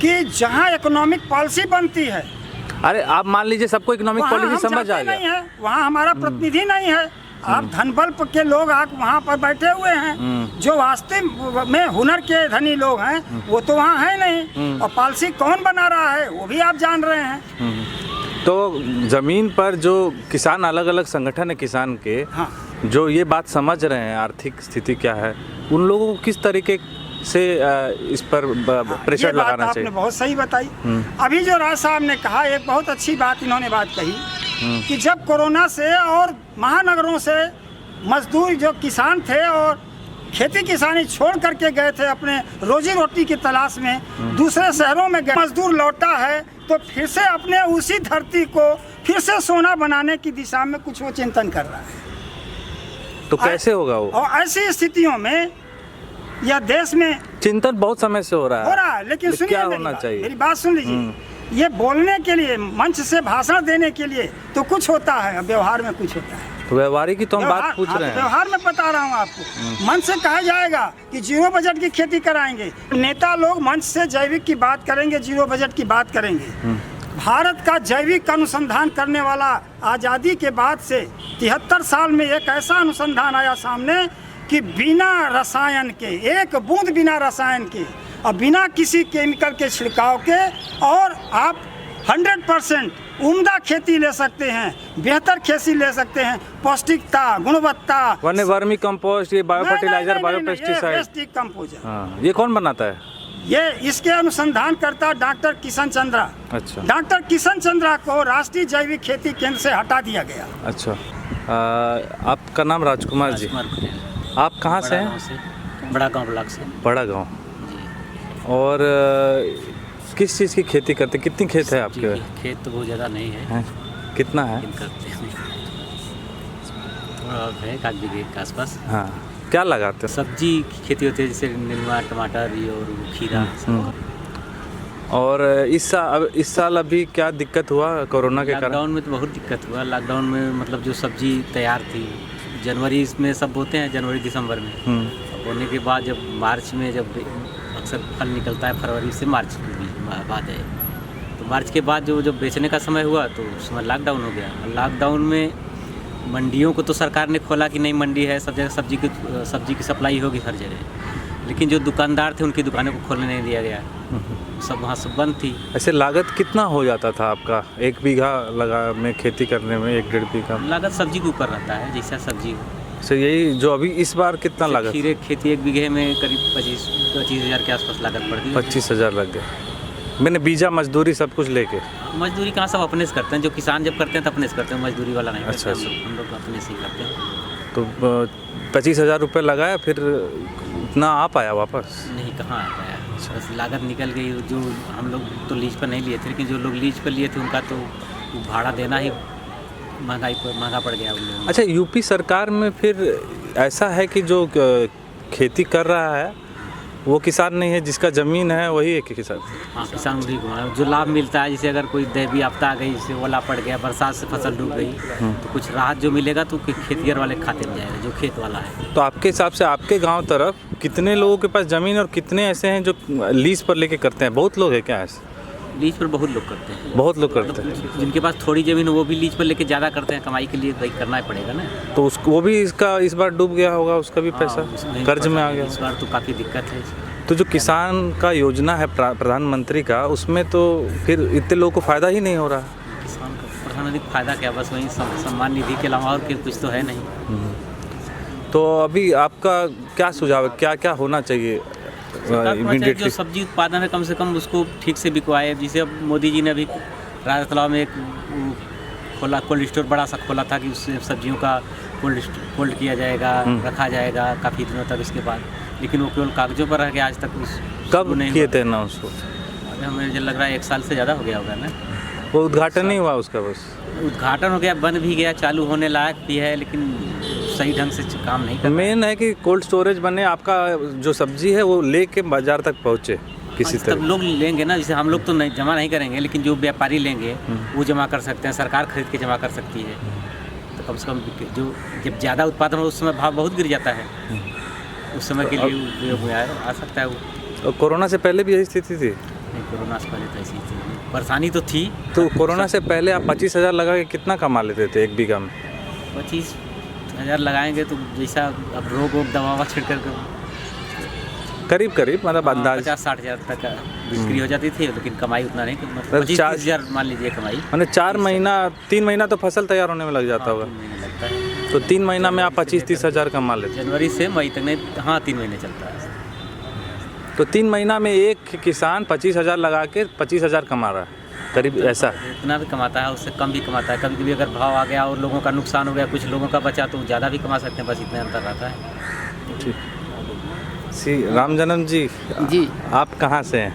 D: कि जहाँ इकोनॉमिक पॉलिसी बनती है
B: अरे आप मान लीजिए सबको इकोनॉमिक
D: वहाँ
B: पॉलिसी
D: हम
B: समझ आ
D: जाते नहीं
B: गया।
D: है, वहाँ हमारा प्रतिनिधि नहीं है। आप धनबल के लोग आप वहाँ पर बैठे हुए हैं, जो वास्तव में हुनर के धनी लोग हैं वो तो वहाँ है नहीं, और पॉलिसी कौन बना रहा है वो भी आप जान रहे हैं।
B: तो ज़मीन पर जो किसान, अलग अलग संगठन है किसान के,
D: हाँ,
B: जो ये बात समझ रहे हैं आर्थिक स्थिति क्या है, उन लोगों को किस तरीके से इस पर प्रेशर
D: ये बात
B: लगाना
D: आपने
B: चाहिए?
D: बहुत सही बताई। अभी जो राज साहब ने कहा, एक बहुत अच्छी बात इन्होंने बात कही कि जब कोरोना से और महानगरों से मजदूर जो किसान थे और खेती किसानी छोड़ करके गए थे अपने रोजी रोटी की तलाश में, दूसरे शहरों में गए, मजदूर लौटा है तो फिर से अपने उसी धरती को फिर से सोना बनाने की दिशा में कुछ वो चिंतन कर रहा है।
B: तो कैसे होगा वो?
D: और ऐसी स्थितियों में यह देश में
B: चिंतन बहुत समय से हो रहा है,
D: लेकिन सुनिए
B: क्या
D: मेरी
B: होना
D: बात,
B: चाहिए?
D: मेरी बात सुन लीजिए। ये बोलने के लिए, मंच से भाषण देने के लिए तो कुछ होता है, व्यवहार में कुछ होता है।
B: तो व्यवहारिक की तो हम बात पूछ
D: हाँ,
B: रहे
D: तो
B: हैं।
D: व्यवहार में बता रहा हूँ आपको। मंच से कहा जाएगा कि जीरो बजट की खेती कराएंगे, नेता लोग मंच से जैविक की बात करेंगे, जीरो बजट की बात करेंगे। भारत का जैविक अनुसंधान करने वाला आज़ादी के बाद से 73 साल में एक ऐसा अनुसंधान आया सामने कि बिना रसायन के, एक बूंद बिना रसायन के और बिना किसी केमिकल के छिड़काव के, और आप 100% उम्दा खेती ले सकते हैं, बेहतर खेती ले सकते हैं, पौष्टिकता, गुणवत्ता,
B: वरने वर्मी कंपोस्ट, ये bio fertiliser, bio pesticide,
D: waste decomposer.
B: हाँ, ये कौन बनाता है?
D: ये इसके अनुसंधान करता डॉक्टर किशन चंद्रा।
B: अच्छा
D: डॉक्टर किशन चंद्रा को राष्ट्रीय जैविक खेती केंद्र से हटा दिया गया।
B: अच्छा। आपका नाम राजकुमार जी, आप कहाँ से हैं?
E: बड़ा गांव ब्लॉक से।
B: बड़ा गांव। और किस चीज़ की खेती करते, कितनी खेत है आपके?
E: खेत तो बहुत ज़्यादा नहीं है,
B: हैं? कितना है?
E: करते हैं थोड़ा है, 1 बीघे के आसपास।
B: हाँ, क्या लगाते हैं?
E: सब्जी की खेती होती है, जैसे नेनुआ, टमाटर ये और खीरा।
B: और इस साल अभी क्या दिक्कत हुआ कोरोना के कारण?
E: लॉकडाउन में तो बहुत दिक्कत हुआ। लॉकडाउन में मतलब जो सब्जी तैयार थी, जनवरी में सब बोते हैं, जनवरी दिसंबर में। बोने के बाद जब मार्च में, जब अक्सर फल निकलता है फरवरी से मार्च के बाद है, तो मार्च के बाद जो बेचने का समय हुआ तो उस समय लॉकडाउन हो गया। लॉकडाउन में मंडियों को तो सरकार ने खोला कि नहीं मंडी है, सब जगह सब्जी की सप्लाई होगी हर जगह, लेकिन जो दुकानदार थे उनकी दुकानों को खोलने नहीं दिया गया, सब वहाँ सब बंद थी।
B: ऐसे लागत कितना हो जाता था आपका 1 बीघा लगा में खेती करने में? 1-1.5 बीघा
E: लागत सब्जी के ऊपर रहता है, जैसा सब्जी हो।
B: से यही जो अभी इस बार कितना लागत?
E: खीरे खेती 1 बीघे में करीब 25 हज़ार के आसपास लागत पड़ती है।
B: 25 हज़ार लग गए। मैंने बीजा मजदूरी सब कुछ लेके?
E: मजदूरी कहाँ, सब अपने से करते हैं। जो किसान जब करते हैं तो अपने से करते हैं, मजदूरी वाला नहीं
B: अच्छा,
E: करते। हम लोग अपने से ही करते हैं।
B: तो 25 हज़ार रुपये लगाया, फिर इतना आ पाया वापस?
E: नहीं, कहाँ आ पाया, बस लागत निकल गई। जो हम लोग तो लीज पर नहीं लिए थे, लेकिन जो लोग लीज पर लिए थे उनका तो भाड़ा देना ही महंगा पड़ गया उन लोगों।
B: अच्छा, यूपी सरकार में फिर ऐसा है कि जो खेती कर रहा है वो किसान नहीं है, जिसका ज़मीन है वही एक किसान?
E: हाँ, किसान भी जो लाभ मिलता है, जैसे अगर कोई दैवीय आपदा आ गई, जैसे ओला पड़ गया, बरसात से फसल डूब गई, तो कुछ राहत जो मिलेगा तो खेतिहर वाले खाते में जाएगा, जो खेत वाला है।
B: तो आपके हिसाब से आपके गांव तरफ कितने लोगों के पास ज़मीन और कितने ऐसे हैं जो लीज पर लेके करते हैं? बहुत लोग हैं क्या ऐसे?
E: लीज पर बहुत लोग करते हैं।
B: बहुत लोग करते हैं।
E: जिनके पास थोड़ी ज़मीन वो भी लीज पर लेके ज़्यादा करते हैं, कमाई के लिए भाई करना ही पड़ेगा ना।
B: तो उसको वो भी इसका इस बार डूब गया होगा, उसका भी पैसा कर्ज में आ गया।
E: इस बार तो काफ़ी दिक्कत है।
B: तो जो किसान का योजना है प्रधानमंत्री का, उसमें तो फिर इतने लोगों को फ़ायदा ही नहीं हो रहा।
E: किसान को प्रधानमंत्री फ़ायदा क्या, बस वही सम्मान निधि के अलावा और कुछ तो है नहीं।
B: तो अभी आपका क्या सुझाव है, क्या क्या होना चाहिए?
E: जो सब्जी उत्पादन है कम से कम उसको ठीक से बिकवाए। जैसे अब मोदी जी ने अभी राजतलाव में एक खोला, कोल्ड स्टोर बड़ा सा खोला था कि उससे सब्जियों का कोल्ड किया जाएगा, रखा जाएगा काफ़ी दिनों तक। इसके बाद लेकिन वो केवल कागजों पर रह गया, आज तक उस
B: कब
E: नहीं
B: किए
E: हुआ।
B: थे ना उसको?
E: अभी हमें जो लग रहा है 1 साल से ज़्यादा हो गया होगा ना।
B: वो उद्घाटन नहीं हुआ उसका बस?
E: उद्घाटन हो गया, बन भी गया, चालू होने लायक भी है, लेकिन सही ढंग से काम नहीं कर
B: मेन है कि कोल्ड स्टोरेज बने, आपका जो सब्जी है वो लेके बाजार तक पहुँचे किसी
E: तब
B: तरह।
E: लोग लेंगे ना, जैसे हम लोग तो नहीं जमा नहीं करेंगे, लेकिन जो व्यापारी लेंगे वो जमा कर सकते हैं, सरकार खरीद के जमा कर सकती है। तो कम से कम जो जब ज़्यादा उत्पादन हो उस समय भाव बहुत गिर जाता है, उस समय के लिए वो आ सकता है वो।
B: और कोरोना से पहले भी यही स्थिति थी?
E: नहीं, कोरोना से पहले तो ऐसी थी, परेशानी तो थी।
B: तो कोरोना से पहले आप 25,000 लगा के कितना कमा लेते थे 1 बीघा में?
E: 25,000 लगाएंगे तो जैसा अब रोग दवा छिड़क कर
B: करीब मतलब अंदाज
E: 50-60 हज़ार तक बिक्री हो जाती थी, लेकिन कमाई उतना नहीं,
B: मतलब
E: 25-30 हज़ार मान लीजिए कमाई।
B: मैंने 4 महीना 3 महीना तो फसल तैयार होने में लग जाता होगा,
E: 3 महीने लगता है।
B: तो 3 महीना में आप 25-30 हज़ार कमा लेते?
E: जनवरी से मई तक नहीं, हाँ 3 महीने चलता है।
B: तो 3 महीना में एक किसान 25,000 लगा के 25,000 कमा रहा है करीब, ऐसा?
E: इतना भी कमाता है, उससे कम भी कमाता है। कभी कभी अगर भाव आ गया और लोगों का नुकसान हो गया, कुछ लोगों का बचा, तो ज़्यादा भी कमा सकते हैं, बस इतना अंतर रहता है।
B: ठीक। राम जन्म जी,
F: जी
B: आप कहाँ से हैं?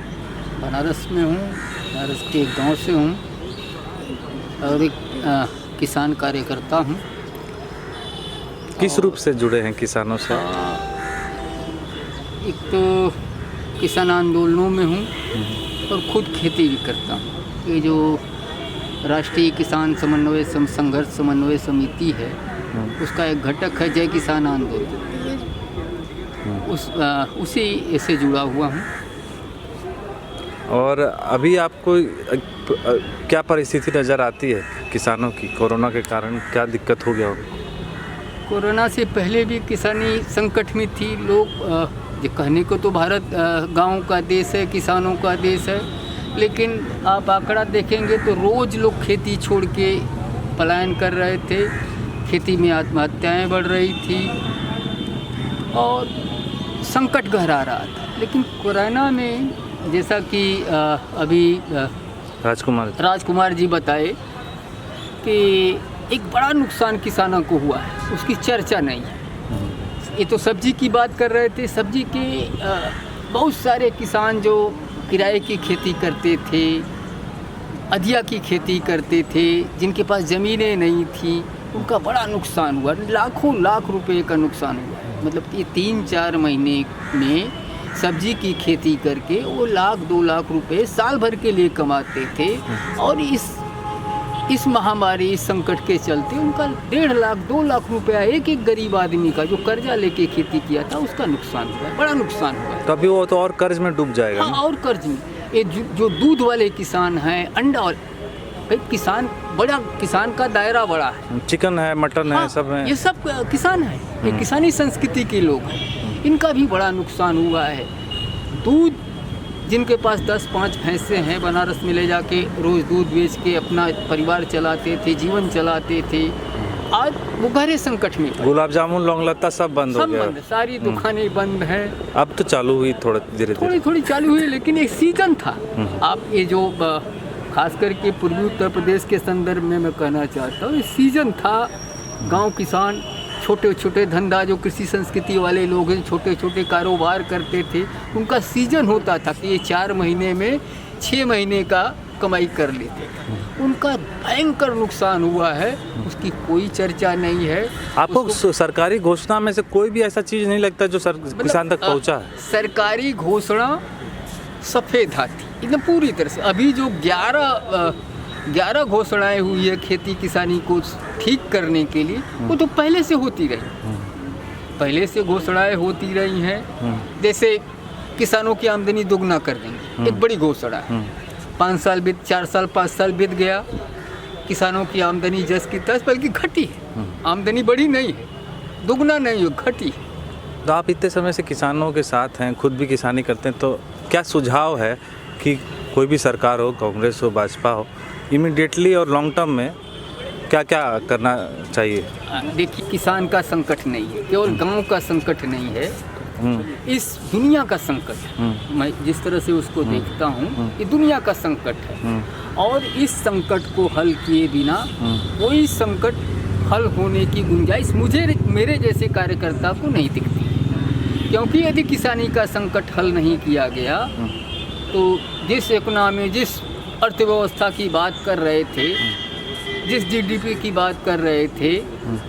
F: बनारस में हूँ, बनारस के एक गांव से हूँ और एक किसान कार्यकर्ता हूँ।
B: किस रूप से जुड़े हैं किसानों से?
F: एक तो किसान आंदोलनों में हूँ और खुद खेती भी करता हूँ। ये जो राष्ट्रीय किसान समन्वय संघर्ष समन्वय समिति है, उसका एक घटक है जय किसान आंदोलन, उसी से जुड़ा हुआ हूँ।
B: और अभी आपको क्या परिस्थिति नज़र आती है किसानों की? कोरोना के कारण क्या दिक्कत हो गया हो?
F: कोरोना से पहले भी किसानी संकट में थी। लोग ये कहने को तो भारत गाँव का देश है, किसानों का देश है, लेकिन आप आंकड़ा देखेंगे तो रोज़ लोग खेती छोड़ के पलायन कर रहे थे, खेती में आत्महत्याएं बढ़ रही थी और संकट गहरा रहा था। लेकिन कोरोना में जैसा कि अभी राजकुमार जी बताए कि एक बड़ा नुकसान किसानों को हुआ है, उसकी चर्चा नहीं है। ये तो सब्जी की बात कर रहे थे, सब्जी के बहुत सारे किसान जो किराए की खेती करते थे, अधिया की खेती करते थे, जिनके पास ज़मीनें नहीं थी, उनका बड़ा नुकसान हुआ, लाखों लाख रुपए का नुकसान हुआ। मतलब ये 3-4 महीने में सब्जी की खेती करके वो 1-2 लाख रुपए साल भर के लिए कमाते थे, और इस महामारी, इस संकट के चलते उनका 1.5 लाख 2 लाख रुपया एक गरीब आदमी का जो कर्जा लेके खेती किया था उसका नुकसान हुआ, बड़ा नुकसान हुआ।
B: तो अभी वो तो और कर्ज में डूब जाएगा।
F: हाँ, और कर्ज में। ये जो दूध वाले किसान हैं, अंडा वाले, भाई किसान बड़ा, किसान का दायरा बड़ा है,
B: चिकन है, मटन है, सब है,
F: ये सब किसान है, ये किसानी संस्कृति के लोग हैं, इनका भी बड़ा नुकसान हुआ है। दूध, जिनके पास 10-5 भैंसे हैं, बनारस में ले जाके रोज़ दूध बेच के अपना परिवार चलाते थे, जीवन चलाते थे, आज वो गहरे संकट में।
B: गुलाब जामुन, लौंग लत्ता सब बंद हो गया।
F: सारी दुकानें बंद हैं।
B: अब तो चालू हुई थोड़ी
F: चालू हुई, लेकिन एक सीजन था। आप ये जो खास करके पूर्वी उत्तर प्रदेश के संदर्भ में मैं कहना चाहता हूँ, सीजन था। गांव किसान छोटे छोटे धंधा, जो कृषि संस्कृति वाले लोग हैं, छोटे छोटे कारोबार करते थे, उनका सीजन होता था कि ये 4 महीने में 6 महीने का कमाई कर लेते थे। उनका भयंकर नुकसान हुआ है, उसकी कोई चर्चा नहीं है।
B: आपको सरकारी घोषणा में से कोई भी ऐसा चीज़ नहीं लगता जो किसान तक पहुँचा है?
F: सरकारी घोषणा सफ़ेद हाथी एकदम पूरी तरह से। अभी जो 11 घोषणाएं हुई है खेती किसानी को ठीक करने के लिए, वो तो पहले से होती रही, पहले से घोषणाएं होती रही हैं। जैसे किसानों की आमदनी दोगुना कर देंगे, एक बड़ी घोषणा है। 5 साल बीत, 4 साल 5 साल बीत गया, किसानों की आमदनी जस की तस, बल्कि घटी है। आमदनी बढ़ी नहीं है, दोगुना नहीं है, घटी है।
B: तो आप इतने समय से किसानों के साथ हैं, खुद भी किसानी करते हैं, तो क्या सुझाव है कि कोई भी सरकार हो, कांग्रेस हो, भाजपा हो, इमीडिएटली और लॉन्ग टर्म में क्या क्या करना चाहिए?
F: देखिए, किसान का संकट नहीं है, केवल गांव का संकट नहीं है, इस दुनिया का संकट है। मैं जिस तरह से उसको देखता हूँ, ये दुनिया का संकट है, और इस संकट को हल किए बिना कोई संकट हल होने की गुंजाइश मुझे, मेरे जैसे कार्यकर्ता को नहीं दिखती। क्योंकि यदि किसानी का संकट हल नहीं किया गया तो जिस इकोनॉमी, जिस अर्थव्यवस्था की बात कर रहे थे, जिस जीडीपी की बात कर रहे थे,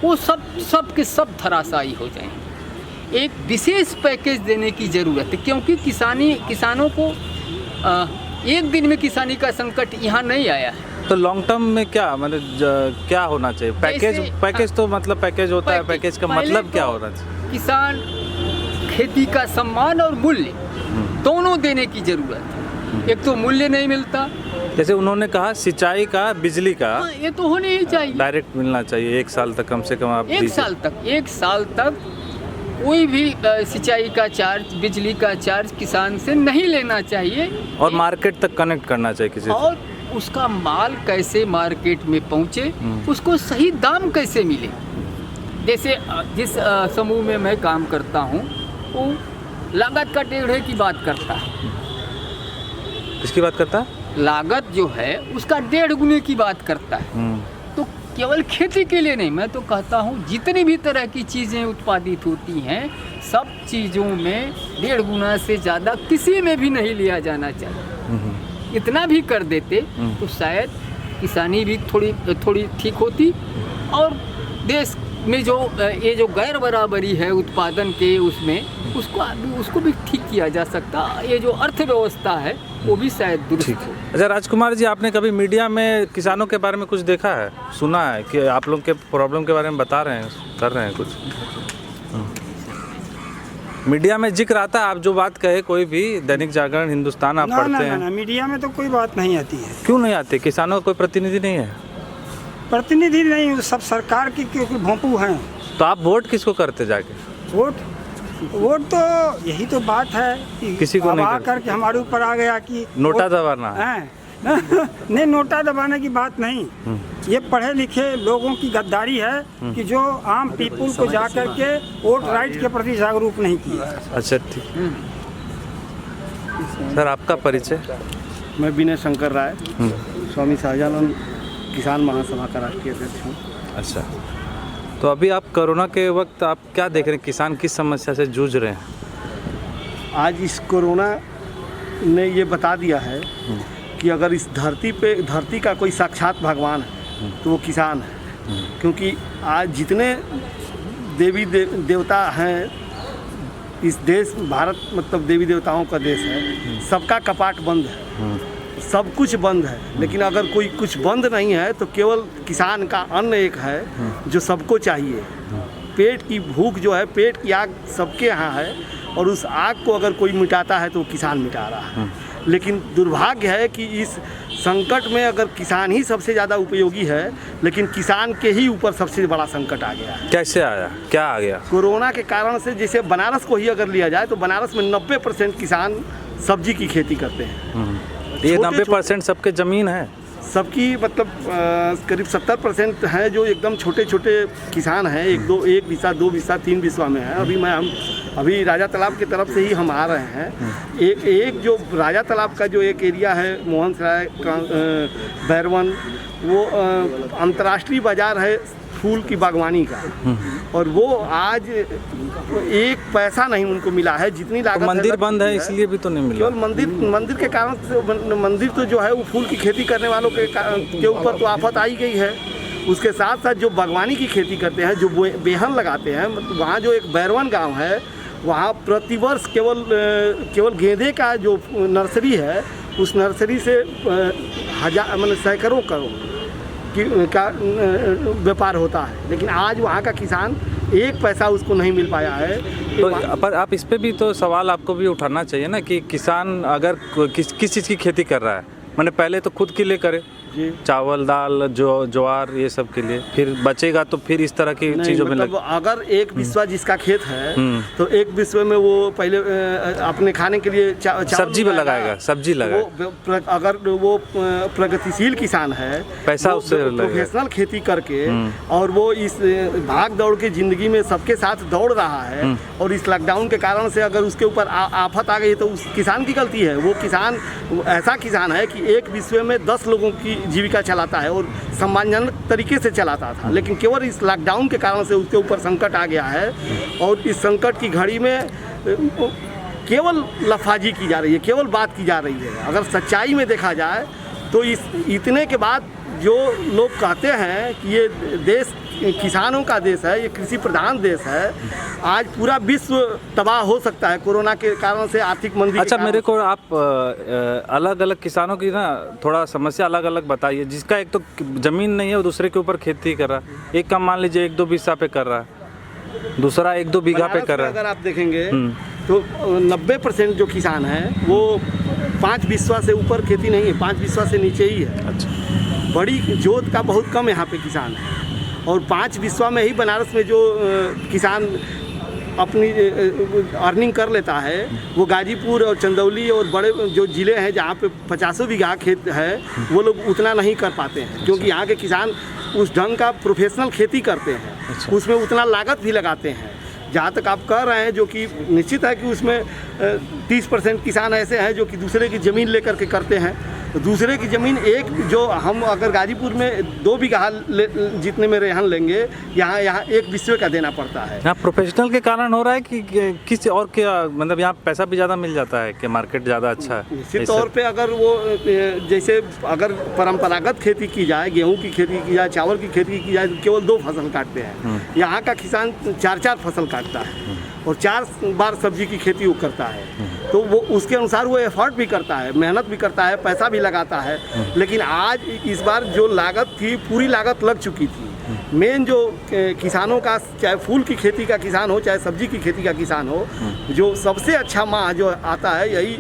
F: वो सब के सब धराशायी हो जाएंगे। एक विशेष पैकेज देने की ज़रूरत है, क्योंकि किसानों को एक दिन में किसानी का संकट यहाँ नहीं आया है।
B: तो लॉन्ग टर्म में क्या मतलब क्या होना चाहिए? पैकेज तो मतलब पैकेज होता है, पैकेज का मतलब क्या होना चाहिए?
F: किसान खेती का सम्मान और मूल्य दोनों देने की जरूरत है। एक तो मूल्य नहीं मिलता,
B: जैसे उन्होंने कहा सिंचाई का, बिजली का
F: ये तो होने ही चाहिए,
B: डायरेक्ट मिलना चाहिए 1 साल तक कम से कम। आप
F: एक साल तक कोई भी सिंचाई का चार्ज, बिजली का चार्ज किसान से नहीं लेना चाहिए,
B: और मार्केट तक कनेक्ट करना चाहिए किसी
F: और उसका माल कैसे मार्केट में पहुंचे, उसको सही दाम कैसे मिले। जैसे जिस समूह में मैं काम करता हूं वो लागत का टेढ़े की बात करता है।
B: किसकी बात करता है?
F: लागत जो है उसका 1.5 गुने की बात करता है। तो केवल खेती के लिए नहीं, मैं तो कहता हूँ जितनी भी तरह की चीज़ें उत्पादित होती हैं सब चीज़ों में 1.5 गुना से ज़्यादा किसी में भी नहीं लिया जाना चाहिए। इतना भी कर देते तो शायद किसानी भी थोड़ी ठीक होती, और देश में जो ये जो गैर बराबरी है उत्पादन के उसमें उसको भी ठीक किया जा सकता। ये जो अर्थव्यवस्था है वो भी शायद दुरुस्त हो।
B: अच्छा राजकुमार जी, आपने कभी मीडिया में किसानों के बारे में कुछ देखा है, सुना है कि आप लोग के प्रॉब्लम के बारे में बता रहे हैं, कर रहे हैं कुछ? मीडिया में जिक्र आता है, आप जो बात कहे कोई भी, दैनिक जागरण, हिंदुस्तान आप पढ़ते हैं?
D: ना, मीडिया में तो कोई बात नहीं आती है।
B: क्यों नहीं आती? किसानों का कोई प्रतिनिधि नहीं है?
D: प्रतिनिधि नहीं, सब सरकार की क्योंकि भोंपू हैं।
B: तो आप वोट किसको करते जाके?
D: वोट तो यही तो बात है कि
B: किसी को नहीं
D: करके हमारे ऊपर आ गया कि
B: नोटा दबाना
D: है। नहीं, नोटा दबाने की बात नहीं, ये पढ़े लिखे लोगों की गद्दारी है कि जो आम पीपुल को जा कर के वोट राइट के प्रति जागरूक नहीं किया।
B: अच्छा ठीक। सर आपका परिचय?
G: मैं विनय शंकर राय, स्वामी शाहजानंद किसान महासभा का राष्ट्रीय अध्यक्ष हूँ।
B: अच्छा, तो अभी आप कोरोना के वक्त आप क्या देख रहे हैं, किसान किस समस्या से जूझ रहे हैं?
G: आज इस कोरोना ने ये बता दिया है कि अगर इस धरती का कोई साक्षात भगवान है तो वो किसान है। क्योंकि आज जितने देवी देवता हैं इस देश, भारत मतलब देवी देवताओं का देश है, सबका कपाट बंद है, सब कुछ बंद है। लेकिन अगर कोई कुछ बंद नहीं है तो केवल किसान का अन्न एक है जो सबको चाहिए। पेट की भूख जो है, पेट की आग सबके यहाँ है, और उस आग को अगर कोई मिटाता है तो वो किसान मिटा रहा है। लेकिन दुर्भाग्य है कि इस संकट में अगर किसान ही सबसे ज़्यादा उपयोगी है, लेकिन किसान के ही ऊपर सबसे बड़ा संकट आ गया है।
B: कैसे आया, क्या आ गया?
G: कोरोना के कारण से जैसे बनारस को ही अगर लिया जाए तो बनारस में 90% किसान सब्जी की खेती करते हैं।
B: ये 90% सबके ज़मीन है,
G: सबकी मतलब करीब 70% हैं जो एकदम छोटे छोटे किसान हैं, 1 बीसा 2 बीसा 3 बीसा में है। अभी राजा तालाब की तरफ से ही हम आ रहे हैं। एक जो राजा तालाब का जो एक एरिया है, मोहन सराय, बैरवन, वो अंतर्राष्ट्रीय बाजार है फूल की बागवानी का, और वो आज 1 पैसा नहीं उनको मिला है। जितनी लागत
B: तो मंदिर बंद है इसलिए भी तो नहीं मिला।
G: केवल मंदिर के कारण से, मंदिर तो जो है वो फूल की खेती करने वालों के ऊपर तो आफत आई गई है। उसके साथ साथ जो बागवानी की खेती करते हैं, जो बेहन लगाते हैं, मतलब वहाँ जो एक बैरवन गांव है, वहाँ प्रतिवर्ष केवल गेंदे का जो नर्सरी है, उस नर्सरी से मतलब सैकड़ों करोड़ का व्यापार होता है। लेकिन आज वहाँ का किसान 1 पैसा उसको नहीं मिल पाया है।
B: तो पर आप इस पे भी तो सवाल आपको भी उठाना चाहिए ना कि किसान अगर किस चीज़ की खेती कर रहा है, मैंने पहले तो खुद के लिए करे, चावल दाल ज्वार ये सब के लिए, फिर बचेगा तो फिर इस तरह की चीज़ों में
G: मतलब अगर 1 बिस्वा जिसका खेत है तो 1 बिस्वे में वो पहले अपने खाने के लिए
B: सब्जी में लगाएगा, सब्जी लगाएगा।
G: अगर वो प्रगतिशील किसान है,
B: पैसा उससे
G: प्रोफेशनल खेती करके, और वो इस भाग दौड़ की ज़िंदगी में सबके साथ दौड़ रहा है, और इस लॉकडाउन के कारण से अगर उसके ऊपर आफत आ गई तो उस किसान की गलती है। वो किसान ऐसा किसान है कि 1 बिस्वे में 10 लोगों की जीविका चलाता है और सम्मानजनक तरीके से चलाता था। लेकिन केवल इस लॉकडाउन के कारण से उसके ऊपर संकट आ गया है, और इस संकट की घड़ी में केवल लफाजी की जा रही है, केवल बात की जा रही है। अगर सच्चाई में देखा जाए तो इतने के बाद जो लोग कहते हैं कि ये देश किसानों का देश है, ये कृषि प्रधान देश है, आज पूरा विश्व तबाह हो सकता है कोरोना के कारण से, आर्थिक मंदी।
B: अच्छा, मेरे को आप अलग अलग किसानों की ना थोड़ा समस्या अलग अलग बताइए। जिसका एक तो ज़मीन नहीं है, वो दूसरे के ऊपर खेती कर रहा है। एक का मान लीजिए 1-2 बीघा पे कर रहा है, दूसरा 1-2 बीघा पे कर रहा है।
G: अगर आप देखेंगे तो 90% जो किसान हैं वो 5 बिस्वा से ऊपर खेती नहीं है, 5 बिस्वा से नीचे ही है।
B: अच्छा,
G: बड़ी जोत का बहुत कम यहाँ पे किसान है, और 5 बिस्वा में ही बनारस में जो किसान अपनी अर्निंग कर लेता है, वो गाजीपुर और चंदौली और बड़े जो ज़िले हैं जहाँ पे 50 बीघा खेत है, वो लोग उतना नहीं कर पाते हैं, क्योंकि यहाँ के किसान उस ढंग का प्रोफेशनल खेती करते हैं।
B: अच्छा।
G: उसमें उतना लागत भी लगाते हैं। जहाँ तक आप कह रहे हैं, जो कि निश्चित है कि उसमें 30% किसान ऐसे हैं जो कि दूसरे की ज़मीन लेकर के करते हैं। तो दूसरे की ज़मीन जो हम अगर गाजीपुर में 2 बीघा जितने में रेहन लेंगे, यहाँ 1 बिस्वे का देना पड़ता है।
B: यहाँ प्रोफेशनल के कारण हो रहा है कि किस और क्या, मतलब यहाँ पैसा भी ज़्यादा मिल जाता है कि मार्केट ज़्यादा अच्छा है?
G: निश्चित तौर पे अगर वो जैसे अगर परंपरागत खेती की जाए, गेहूं की खेती की जाए, चावल की खेती की जाए, तो केवल 2 फसल काटते हैं। यहाँ का किसान 4-4 फसल काटता है और 4 बार सब्जी की खेती वो करता है। तो वो उसके अनुसार वो एफर्ट भी करता है, मेहनत भी करता है, पैसा भी लगाता है। लेकिन आज इस बार जो लागत थी, पूरी लागत लग चुकी थी। मेन जो किसानों का, चाहे फूल की खेती का किसान हो, चाहे सब्जी की खेती का किसान हो, जो सबसे अच्छा माह जो आता है यही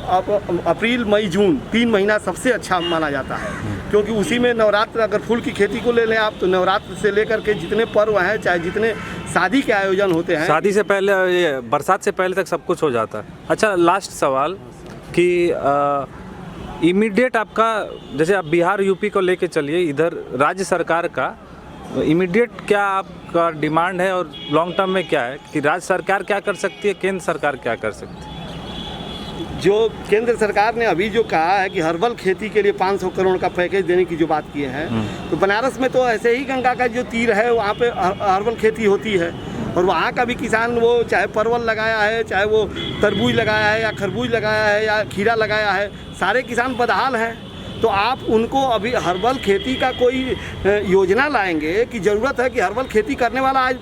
G: अप्रैल मई जून 3 महीना सबसे अच्छा माना जाता है, क्योंकि उसी में नवरात्र, अगर फूल की खेती को ले लें आप, तो नवरात्र से लेकर के जितने पर्व हैं, चाहे जितने शादी के आयोजन होते हैं,
B: शादी से पहले, ये बरसात से पहले तक सब कुछ हो जाता है। अच्छा, लास्ट सवाल कि इमीडिएट आपका, जैसे आप बिहार यूपी को लेके चलिए, इधर राज्य सरकार का इमीडिएट क्या आपका डिमांड है और लॉन्ग टर्म में क्या है कि राज्य सरकार क्या कर सकती है, केंद्र सरकार क्या कर सकती है?
G: जो केंद्र सरकार ने अभी जो कहा है कि हर्बल खेती के लिए 500 करोड़ का पैकेज देने की जो बात की है, तो बनारस में तो ऐसे ही गंगा का जो तीर है वहाँ पे हर्बल खेती होती है, और वहाँ का भी किसान वो चाहे परवल लगाया है, चाहे वो तरबूज लगाया है या खरबूज लगाया है या खीरा लगाया है, सारे किसान बदहाल हैं। तो आप उनको अभी हर्बल खेती का कोई योजना लाएंगे कि ज़रूरत है कि हर्बल खेती करने वाला आज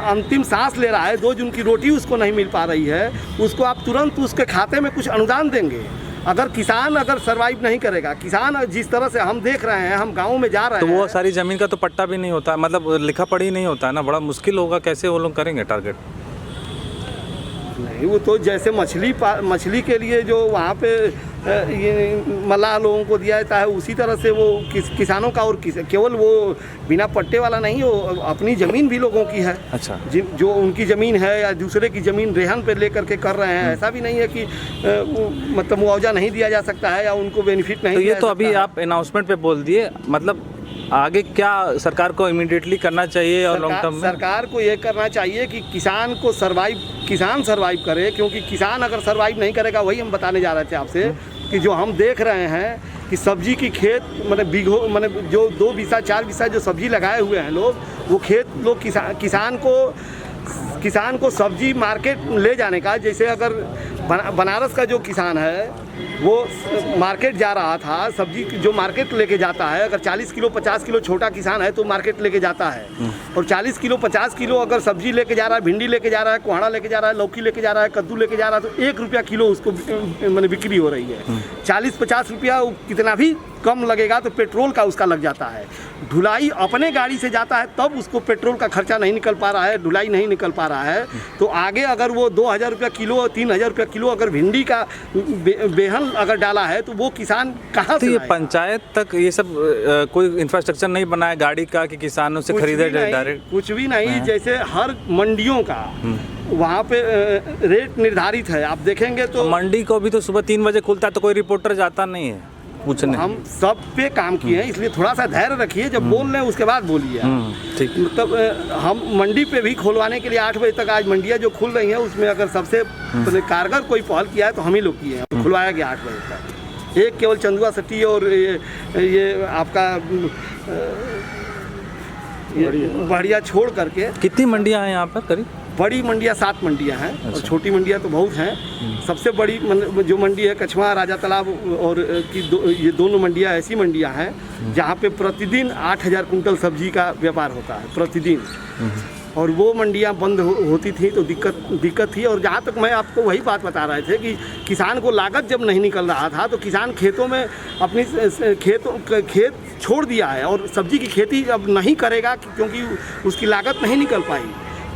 G: अंतिम सांस ले रहा है, 2 जून की रोटी उसको नहीं मिल पा रही है, उसको आप तुरंत उसके खाते में कुछ अनुदान देंगे। अगर किसान अगर सर्वाइव नहीं करेगा, किसान जिस तरह से हम देख रहे हैं, हम गाँव में जा रहे हैं,
B: तो वो सारी ज़मीन का तो पट्टा भी नहीं होता, मतलब लिखा पढ़ी नहीं होता है ना, बड़ा मुश्किल होगा। कैसे वो लोग करेंगे टारगेट?
G: नहीं, वो तो जैसे मछली के लिए जो वहाँ पे ये मल्लाह लोगों को दिया जाता है, उसी तरह से वो किसानों का, और केवल वो बिना पट्टे वाला नहीं, वो अपनी ज़मीन भी लोगों की है।
B: अच्छा,
G: जो उनकी ज़मीन है या दूसरे की ज़मीन रेहन पे लेकर के कर रहे हैं, ऐसा भी नहीं है कि मतलब मुआवजा नहीं दिया जा सकता है या उनको बेनिफिट नहीं
B: तो
G: दिया
B: ये तो
G: जा
B: अभी
G: सकता है।
B: आप अनाउंसमेंट पे बोल दिए, मतलब आगे क्या सरकार को इमीडिएटली करना चाहिए और लॉन्ग टर्म में?
G: सरकार को ये करना चाहिए कि किसान सर्वाइव करे, क्योंकि किसान अगर सर्वाइव नहीं करेगा, वही हम बताने जा रहे थे आपसे कि जो हम देख रहे हैं कि सब्जी की खेत मतलब बीघों, मतलब जो 2 बीसा 4 बीसा जो सब्जी लगाए हुए हैं लोग, वो खेत लोग किसान को सब्जी मार्केट ले जाने का, जैसे अगर बनारस का जो किसान है वो मार्केट जा रहा था, सब्जी जो मार्केट लेके जाता है, अगर 40 किलो 50 किलो छोटा किसान है तो मार्केट लेके जाता है, और 40 किलो 50 किलो अगर सब्जी लेके जा रहा है, भिंडी लेके जा रहा है, कोहड़ा लेके जा रहा है, लौकी लेके जा रहा है, कद्दू लेके जा रहा है, तो 1 रुपया किलो उसको मैंने बिक्री हो रही है। 40-50 रुपया कितना भी कम लगेगा तो पेट्रोल का उसका लग जाता है। ढुलाई अपने गाड़ी से जाता है तब उसको पेट्रोल का खर्चा नहीं निकल पा रहा है, ढुलाई नहीं निकल पा रहा है, तो आगे अगर वो 2000 रुपया किलो 3000 रुपया किलो अगर भिंडी का बेहन अगर डाला है तो वो किसान कहाँ से?
B: ये पंचायत तक ये सब कोई इंफ्रास्ट्रक्चर नहीं बना है गाड़ी का कि किसानों से खरीदे डायरेक्ट?
G: कुछ भी नहीं। जैसे हर मंडियों का वहाँ पे रेट निर्धारित है, आप देखेंगे तो
B: मंडी को भी तो सुबह 3 बजे खुलता है, तो कोई रिपोर्टर जाता नहीं है पूछने।
G: हम सब पे काम किए हैं, इसलिए थोड़ा सा धैर्य रखिए, जब बोल रहे हैं उसके बाद बोलिए।
B: ठीक।
G: मतलब हम मंडी पे भी खुलवाने के लिए 8 बजे तक आज मंडियाँ जो खुल रही हैं उसमें अगर सबसे कारगर कोई पहल किया है तो हम ही लोग किए हैं, खुलवाया गया 8 बजे तक। एक केवल चंदुआ सट्टी और ये आपका बढ़िया छोड़ करके।
B: कितनी मंडियाँ हैं यहाँ पर करीब?
G: बड़ी मंडियाँ 7 मंडियाँ हैं और
B: अच्छा।
G: छोटी मंडियाँ तो बहुत हैं। सबसे बड़ी जो मंडी है कछवा राजा तालाब और ये दोनों मंडियाँ ऐसी मंडियाँ हैं जहाँ पे प्रतिदिन 8,000 कुंटल सब्जी का व्यापार होता है प्रतिदिन। और वो मंडियाँ बंद होती थी तो दिक्कत थी। और जहाँ तक मैं आपको वही बात बता रहे थे कि किसान को लागत जब नहीं निकल रहा था तो किसान खेतों में अपनी खेत छोड़ दिया है और सब्जी की खेती अब नहीं करेगा क्योंकि उसकी लागत नहीं निकल पाई।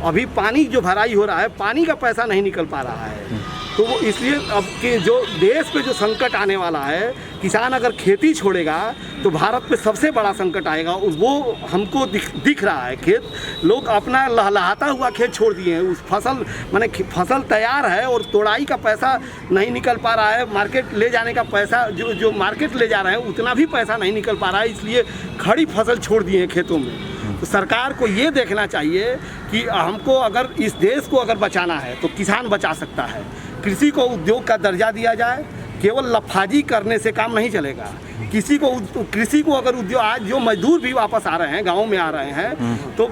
G: अभी पानी जो भराई हो रहा है, पानी का पैसा नहीं निकल पा रहा है। तो वो इसलिए अब के जो देश पे जो संकट आने वाला है, किसान अगर खेती छोड़ेगा तो भारत पे सबसे बड़ा संकट आएगा। और वो हमको दिख रहा है। खेत लोग अपना लहलहाता हुआ खेत छोड़ दिए हैं। उस फसल माने फसल तैयार है और तोड़ाई का पैसा नहीं निकल पा रहा है। मार्केट ले जाने का पैसा जो मार्केट ले जा रहे हैं उतना भी पैसा नहीं निकल पा रहा है। इसलिए खड़ी फसल छोड़ दिए हैं खेतों में। तो सरकार को ये देखना चाहिए कि हमको अगर इस देश को अगर बचाना है तो किसान बचा सकता है। कृषि को उद्योग का दर्जा दिया जाए। केवल लफाजी करने से काम नहीं चलेगा। कृषि को अगर उद्योग, आज जो मजदूर भी वापस आ रहे हैं, गाँव में आ रहे हैं, तो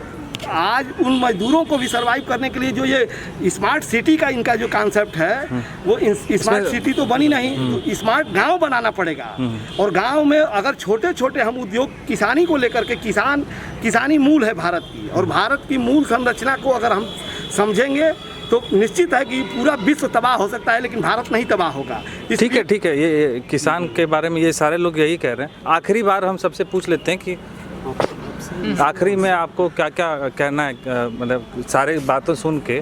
G: आज उन मजदूरों को भी सर्वाइव करने के लिए जो ये स्मार्ट सिटी का इनका जो कॉन्सेप्ट है वो स्मार्ट सिटी तो बनी नहीं, तो स्मार्ट गांव बनाना पड़ेगा। और गांव में अगर छोटे छोटे हम उद्योग किसानी को लेकर के, किसानी मूल है भारत की, और भारत की मूल संरचना को अगर हम समझेंगे तो निश्चित है कि पूरा विश्व तबाह हो सकता है लेकिन भारत नहीं तबाह होगा।
B: ठीक है, ये किसान के बारे में ये सारे लोग यही कह रहे हैं। आखिरी बार हम सबसे पूछ लेते हैं कि आखिरी में आपको क्या क्या कहना है, मतलब सारे बातों सुन के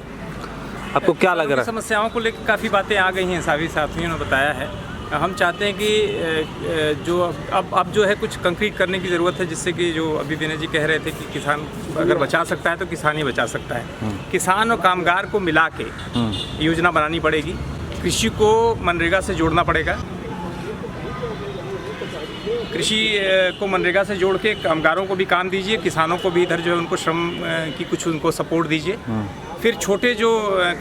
B: आपको क्या लग रहा है?
A: समस्याओं को लेकर काफ़ी बातें आ गई हैं, सभी साथियों ने बताया है। हम चाहते हैं कि जो अब जो है कुछ कंक्रीट करने की ज़रूरत है, जिससे कि जो अभी विनय जी कह रहे थे कि किसान अगर बचा सकता है तो किसान ही बचा सकता है। किसान और कामगार को मिला के योजना बनानी पड़ेगी। कृषि को मनरेगा से जोड़ना पड़ेगा। कृषि को मनरेगा से जोड़ के कामगारों को भी काम दीजिए, किसानों को भी इधर जो है उनको श्रम की कुछ उनको सपोर्ट दीजिए। फिर छोटे जो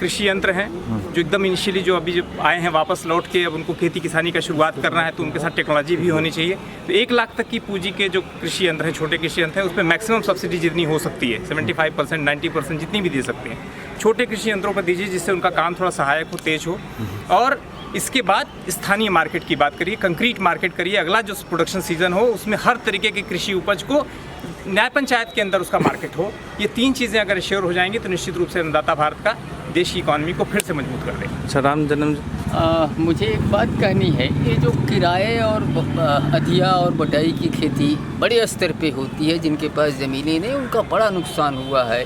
A: कृषि यंत्र हैं जो एकदम इनिशियली जो अभी जो आए हैं वापस लौट के अब उनको खेती किसानी का शुरुआत करना है तो उनके साथ टेक्नोलॉजी भी होनी चाहिए। तो 1 लाख तक की पूंजी के जो कृषि यंत्र हैं, छोटे कृषि यंत्र हैं, उस पर मैक्सिमम सब्सिडी जितनी हो सकती है 75%, 90% जितनी भी दे सकते हैं छोटे कृषि यंत्रों पर दीजिए, जिससे उनका काम थोड़ा सहायक हो, तेज हो। और इसके बाद स्थानीय मार्केट की बात करिए, कंक्रीट मार्केट करिए। अगला जो प्रोडक्शन सीजन हो उसमें हर तरीके की कृषि उपज को न्याय पंचायत के अंदर उसका मार्केट हो। ये 3 चीज़ें अगर श्योर हो जाएंगी तो निश्चित रूप से अन्नदाता भारत का देश की इकॉनमी को फिर से मजबूत कर देगा।
B: अच्छा, राम जन्म
F: मुझे एक बात कहनी है, ये जो किराए और अधिया और बटाई की खेती बड़े स्तर पे होती है, जिनके पास ज़मीनें नहीं, उनका बड़ा नुकसान हुआ है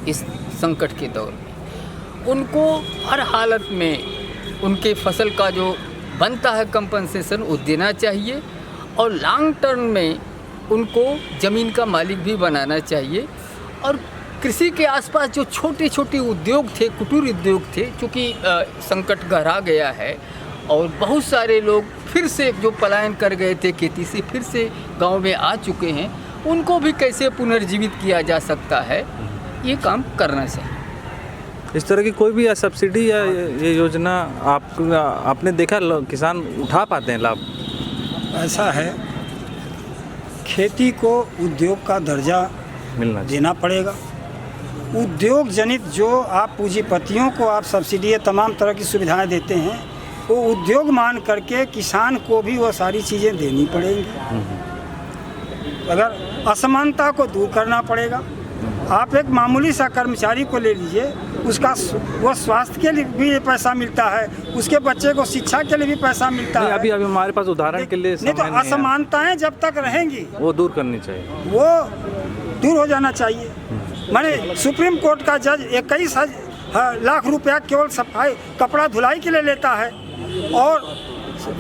F: इस संकट के दौर में। उनको हर हालत में उनके फसल का जो बनता है कंपनसेशन वो देना चाहिए और लॉन्ग टर्म में उनको ज़मीन का मालिक भी बनाना चाहिए। और कृषि के आसपास जो छोटे छोटे उद्योग थे, कुटीर उद्योग थे, चूँकि संकट गहरा गया है और बहुत सारे लोग फिर से जो पलायन कर गए थे खेती से फिर से गांव में आ चुके हैं, उनको भी कैसे पुनर्जीवित किया जा सकता है, ये काम करना चाहिए।
B: इस तरह की कोई भी सब्सिडी या ये योजना आपने देखा किसान उठा पाते हैं लाभ?
D: ऐसा है, खेती को उद्योग का दर्जा
B: मिलना
D: देना पड़ेगा। उद्योग जनित जो आप पूंजीपतियों को आप सब्सिडी तमाम तरह की सुविधाएं देते हैं, वो उद्योग मान करके किसान को भी वो सारी चीज़ें देनी पड़ेंगी। अगर असमानता को दूर करना पड़ेगा। आप एक मामूली सा कर्मचारी को ले लीजिए, उसका वो स्वास्थ्य के लिए भी पैसा मिलता है, उसके बच्चे को शिक्षा के लिए भी पैसा मिलता है।
B: अभी हमारे पास उदाहरण के लिए
D: नहीं तो असमानताएं जब तक रहेंगी
B: वो दूर करनी चाहिए,
D: वो दूर हो जाना चाहिए। मैंने सुप्रीम कोर्ट का जज 21 लाख रुपया केवल सफाई कपड़ा धुलाई के लिए लेता है और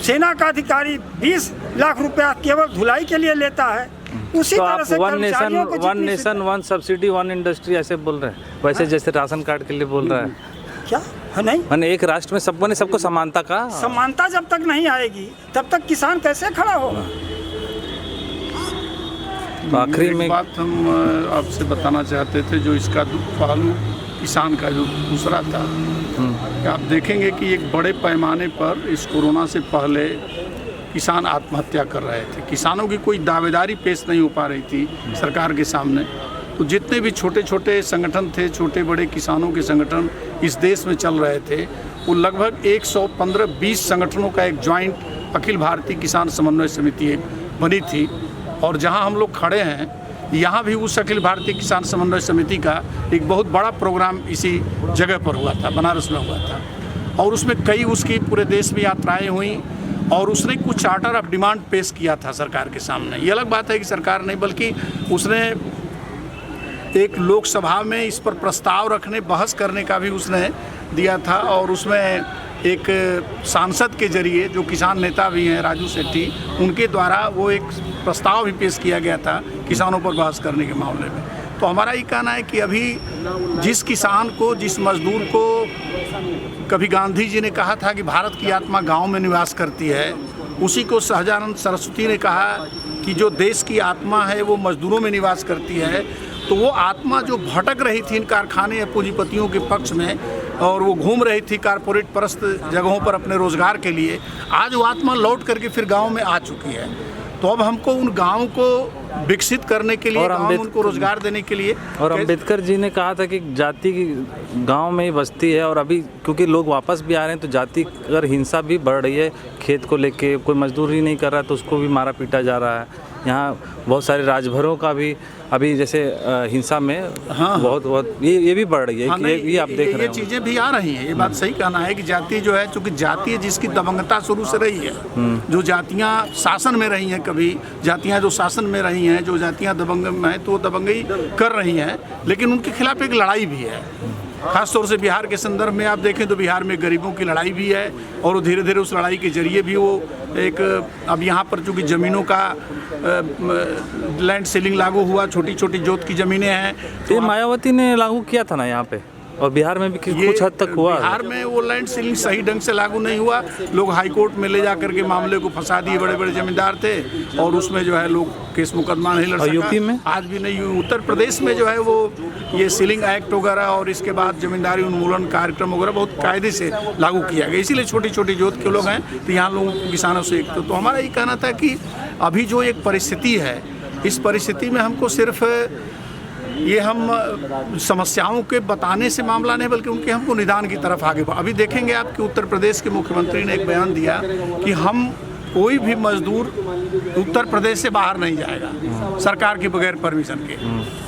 D: सेना का अधिकारी 20 लाख रुपया केवल धुलाई के लिए लेता है। उसी
B: तो
D: तरह
B: आप
D: से
B: one nation one subsidy one industry ऐसे बोल रहे हैं, वैसे जैसे राशन कार्ड के लिए बोल रहा है
D: क्या है? नहीं,
B: मैंने एक राष्ट्र में सबको समानता का
D: समानता जब तक नहीं आएगी तब तक किसान कैसे खड़ा होगा?
B: तो आखिरी में
C: एक बात हम आपसे बताना चाहते थे, जो इसका पहलू किसान का जो दूसरा था, कि आप देखेंगे कि एक बड़े पैमाने पर इस कोरोना से पहले किसान आत्महत्या कर रहे थे। किसानों की कोई दावेदारी पेश नहीं हो पा रही थी सरकार के सामने। तो जितने भी छोटे छोटे संगठन थे, छोटे बड़े किसानों के संगठन इस देश में चल रहे थे, वो लगभग 115-20 संगठनों का एक जॉइंट अखिल भारतीय किसान समन्वय समिति बनी थी। और जहां हम लोग खड़े हैं, यहाँ भी उस अखिल भारतीय किसान समन्वय समिति का एक बहुत बड़ा प्रोग्राम इसी जगह पर हुआ था, बनारस में हुआ था। और उसमें कई उसकी पूरे देश में यात्राएं हुई और उसने कुछ चार्टर ऑफ डिमांड पेश किया था सरकार के सामने। ये अलग बात है कि सरकार नहीं, बल्कि उसने एक लोकसभा में इस पर प्रस्ताव रखने, बहस करने का भी उसने दिया था। और उसमें एक सांसद के जरिए, जो किसान नेता भी हैं राजू सेठी, उनके द्वारा वो एक प्रस्ताव भी पेश किया गया था किसानों पर बहस करने के मामले में। तो हमारा ये कहना है कि अभी जिस किसान को, जिस मजदूर को कभी गांधी जी ने कहा था कि भारत की आत्मा गांव में निवास करती है, उसी को सहजानंद सरस्वती ने कहा कि जो देश की आत्मा है वो मजदूरों में निवास करती है। तो वो आत्मा जो भटक रही थी इन कारखाने या पूंजीपतियों के पक्ष में, और वो घूम रही थी कारपोरेट परस्त जगहों पर अपने रोजगार के लिए, आज वो आत्मा लौट करके फिर गाँव में आ चुकी है। तो अब हमको उन गाँव को विकसित करने के लिए, गाँव में उनको रोजगार देने के लिए।
B: और अम्बेडकर जी ने कहा था कि जाति की गांव में ही बसती है, और अभी क्योंकि लोग वापस भी आ रहे हैं तो जाति अगर हिंसा भी बढ़ रही है, खेत को लेके कोई मजदूरी नहीं कर रहा तो उसको भी मारा पीटा जा रहा है। यहाँ बहुत सारे राजभरों का भी अभी जैसे हिंसा में बहुत ये भी बढ़ रही है।
C: हाँ,
B: ये आप देख रहे
C: हैं, ये चीज़ें भी आ रही हैं। ये बात सही कहना है कि जाति जो है, चूँकि जाति है जिसकी दबंगता शुरू से रही है, जो जातियाँ शासन में रही हैं, कभी जातियाँ जो शासन में रही हैं, जो जातियाँ दबंग में हैं, तो वो दबंगई कर रही हैं, लेकिन उनके खिलाफ एक लड़ाई भी है। खास तौर से बिहार के संदर्भ में आप देखें तो बिहार में गरीबों की लड़ाई भी है, और वो धीरे धीरे उस लड़ाई के जरिए भी वो एक, अब यहाँ पर चूँकि ज़मीनों का लैंड सीलिंग लागू हुआ, छोटी छोटी जोत की ज़मीनें हैं,
B: तो मायावती ने लागू किया था ना यहाँ पे, और बिहार में भी कुछ हद तक हुआ।
C: बिहार में वो लैंड सीलिंग सही ढंग से लागू नहीं हुआ। लोग हाई कोर्ट में ले जा करके मामले को फंसा दिए, बड़े बड़े जमींदार थे, और उसमें जो है लोग केस मुकदमा नहीं लड़ सका।
B: यूपी में
C: आज भी नहीं। उत्तर प्रदेश में जो है वो ये सीलिंग एक्ट वगैरह और इसके बाद जमींदारी उन्मूलन कार्यक्रम वगैरह बहुत कायदे से लागू किया गया। इसीलिए छोटी छोटी जोत के लोग हैं, तो यहाँ लोगों को किसानों से एक तो हमारा ये कहना था कि अभी जो एक परिस्थिति है, इस परिस्थिति में हमको सिर्फ ये हम समस्याओं के बताने से मामला नहीं, बल्कि उनके हमको निदान की तरफ आगे अभी देखेंगे आप कि उत्तर प्रदेश के मुख्यमंत्री ने एक बयान दिया कि हम कोई भी मजदूर उत्तर प्रदेश से बाहर नहीं जाएगा सरकार के बगैर परमिशन के।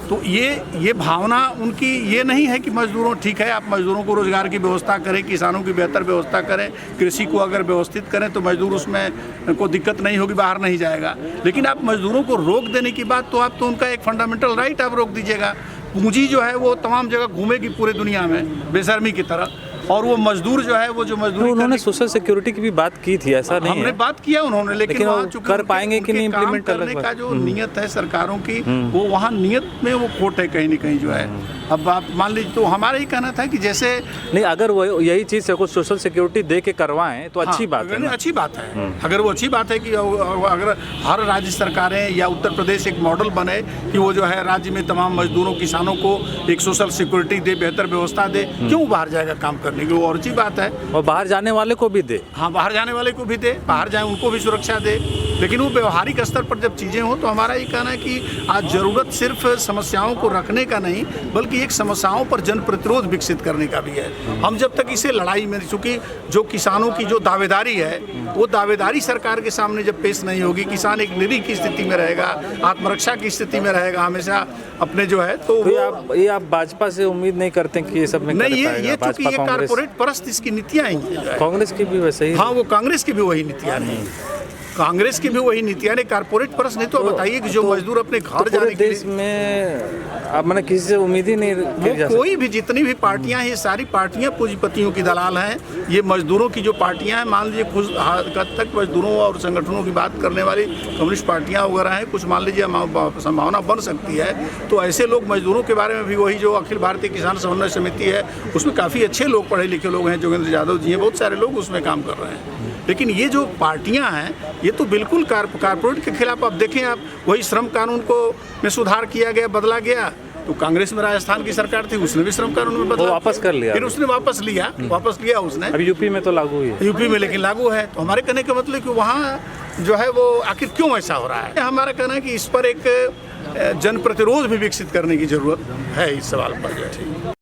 C: तो ये भावना उनकी ये नहीं है कि मजदूरों, ठीक है आप मजदूरों को रोजगार की व्यवस्था करें, किसानों की बेहतर व्यवस्था करें, कृषि को अगर व्यवस्थित करें तो मजदूर उसमें को दिक्कत नहीं होगी, बाहर नहीं जाएगा। लेकिन आप मजदूरों को रोक देने की बात, तो आप तो उनका एक फंडामेंटल राइट आप रोक दीजिएगा। पूंजी जो है वो तमाम जगह घूमेगी पूरे दुनिया में बेशर्मी की तरह, और वो मजदूर जो है वो जो मजदूरी,
B: उन्होंने सोशल सिक्योरिटी की भी बात की थी, ऐसा नहीं
C: हमने
B: है।
C: बात किया उन्होंने, लेकिन वहाँ
B: कर पाएंगे कि नहीं इम्प्लीमेंट
C: करने का जो नियत है सरकारों की, वो वहाँ नियत में वो खोट है कहीं न कहीं जो है। अब आप मान लीजिए, तो हमारा ही कहना था कि जैसे
B: नहीं, अगर वो यही चीज़ को सोशल सिक्योरिटी दे के करवाएं तो अच्छी बात है।
C: अच्छी बात है, अगर वो अच्छी बात है कि अगर हर राज्य सरकारें या उत्तर प्रदेश एक मॉडल बने कि वो जो है राज्य में तमाम मजदूरों, किसानों को एक सोशल सिक्योरिटी दे, बेहतर व्यवस्था दे, क्यों बाहर जाएगा काम करने की, वो और अच्छी बात है।
B: और बाहर जाने वाले को भी दे,
C: हाँ बाहर जाने वाले को भी दे, बाहर जाए उनको भी सुरक्षा दे, लेकिन वो व्यवहारिक स्तर पर जब चीज़ें हो, तो हमारा ये कहना है कि आज ज़रूरत सिर्फ समस्याओं को रखने का नहीं, बल्कि एक समस्याओं पर जन प्रतिरोध विकसित करने का भी है। हम जब तक इसे लड़ाई में, चूँकि जो किसानों की जो दावेदारी है, वो दावेदारी सरकार के सामने जब पेश नहीं होगी, किसान एक निरीह की स्थिति में रहेगा, आत्मरक्षा की स्थिति में रहेगा हमेशा अपने जो है, तो
B: ये आप भाजपा से उम्मीद नहीं करते कि ये सब में
C: नहीं, ये चूँकि ये कारपोरेट परस्त इसकी नीतियाँ ही,
B: कांग्रेस की भी वैसे ही,
C: हाँ वो कांग्रेस की भी वही नीतियाँ रही, कांग्रेस की भी वही नीतियाँ ने कारपोरेट परस्त नहीं। तो बताइए कि जो मजदूर अपने घर जाने के
B: देश में अब मैंने किसी से उम्मीद ही नहीं की,
C: कोई भी जितनी भी पार्टियां हैं, ये सारी पार्टियां पूंजीपतियों की दलाल हैं। ये मजदूरों की जो पार्टियां हैं, मान लीजिए कुछ हद तक मजदूरों और संगठनों की बात करने वाली कम्युनिस्ट पार्टियां वगैरह हैं, कुछ मान लीजिए संभावना बन सकती है। तो ऐसे लोग मजदूरों के बारे में भी, वही जो अखिल भारतीय किसान समन्वय समिति है, उसमें काफ़ी अच्छे लोग, पढ़े लिखे लोग हैं, जोगेंद्र यादव जी हैं, बहुत सारे लोग उसमें काम कर रहे हैं। लेकिन ये जो पार्टियां हैं, ये तो बिल्कुल कारपोरेट के खिलाफ। आप देखें, आप वही श्रम कानून को में सुधार किया गया, बदला गया, तो कांग्रेस में राजस्थान की सरकार थी, उसने भी श्रम कानून में बदला,
B: वापस कर लिया,
C: फिर उसने वापस लिया उसने।
B: अभी यूपी में तो लागू हुई है,
C: यूपी में लेकिन लागू है। तो हमारे कहने का मतलब कि वहाँ जो है वो आखिर क्यों ऐसा हो रहा है, हमारा कहना है कि इस पर एक जन प्रतिरोध भी विकसित करने की ज़रूरत है इस सवाल पर जो है।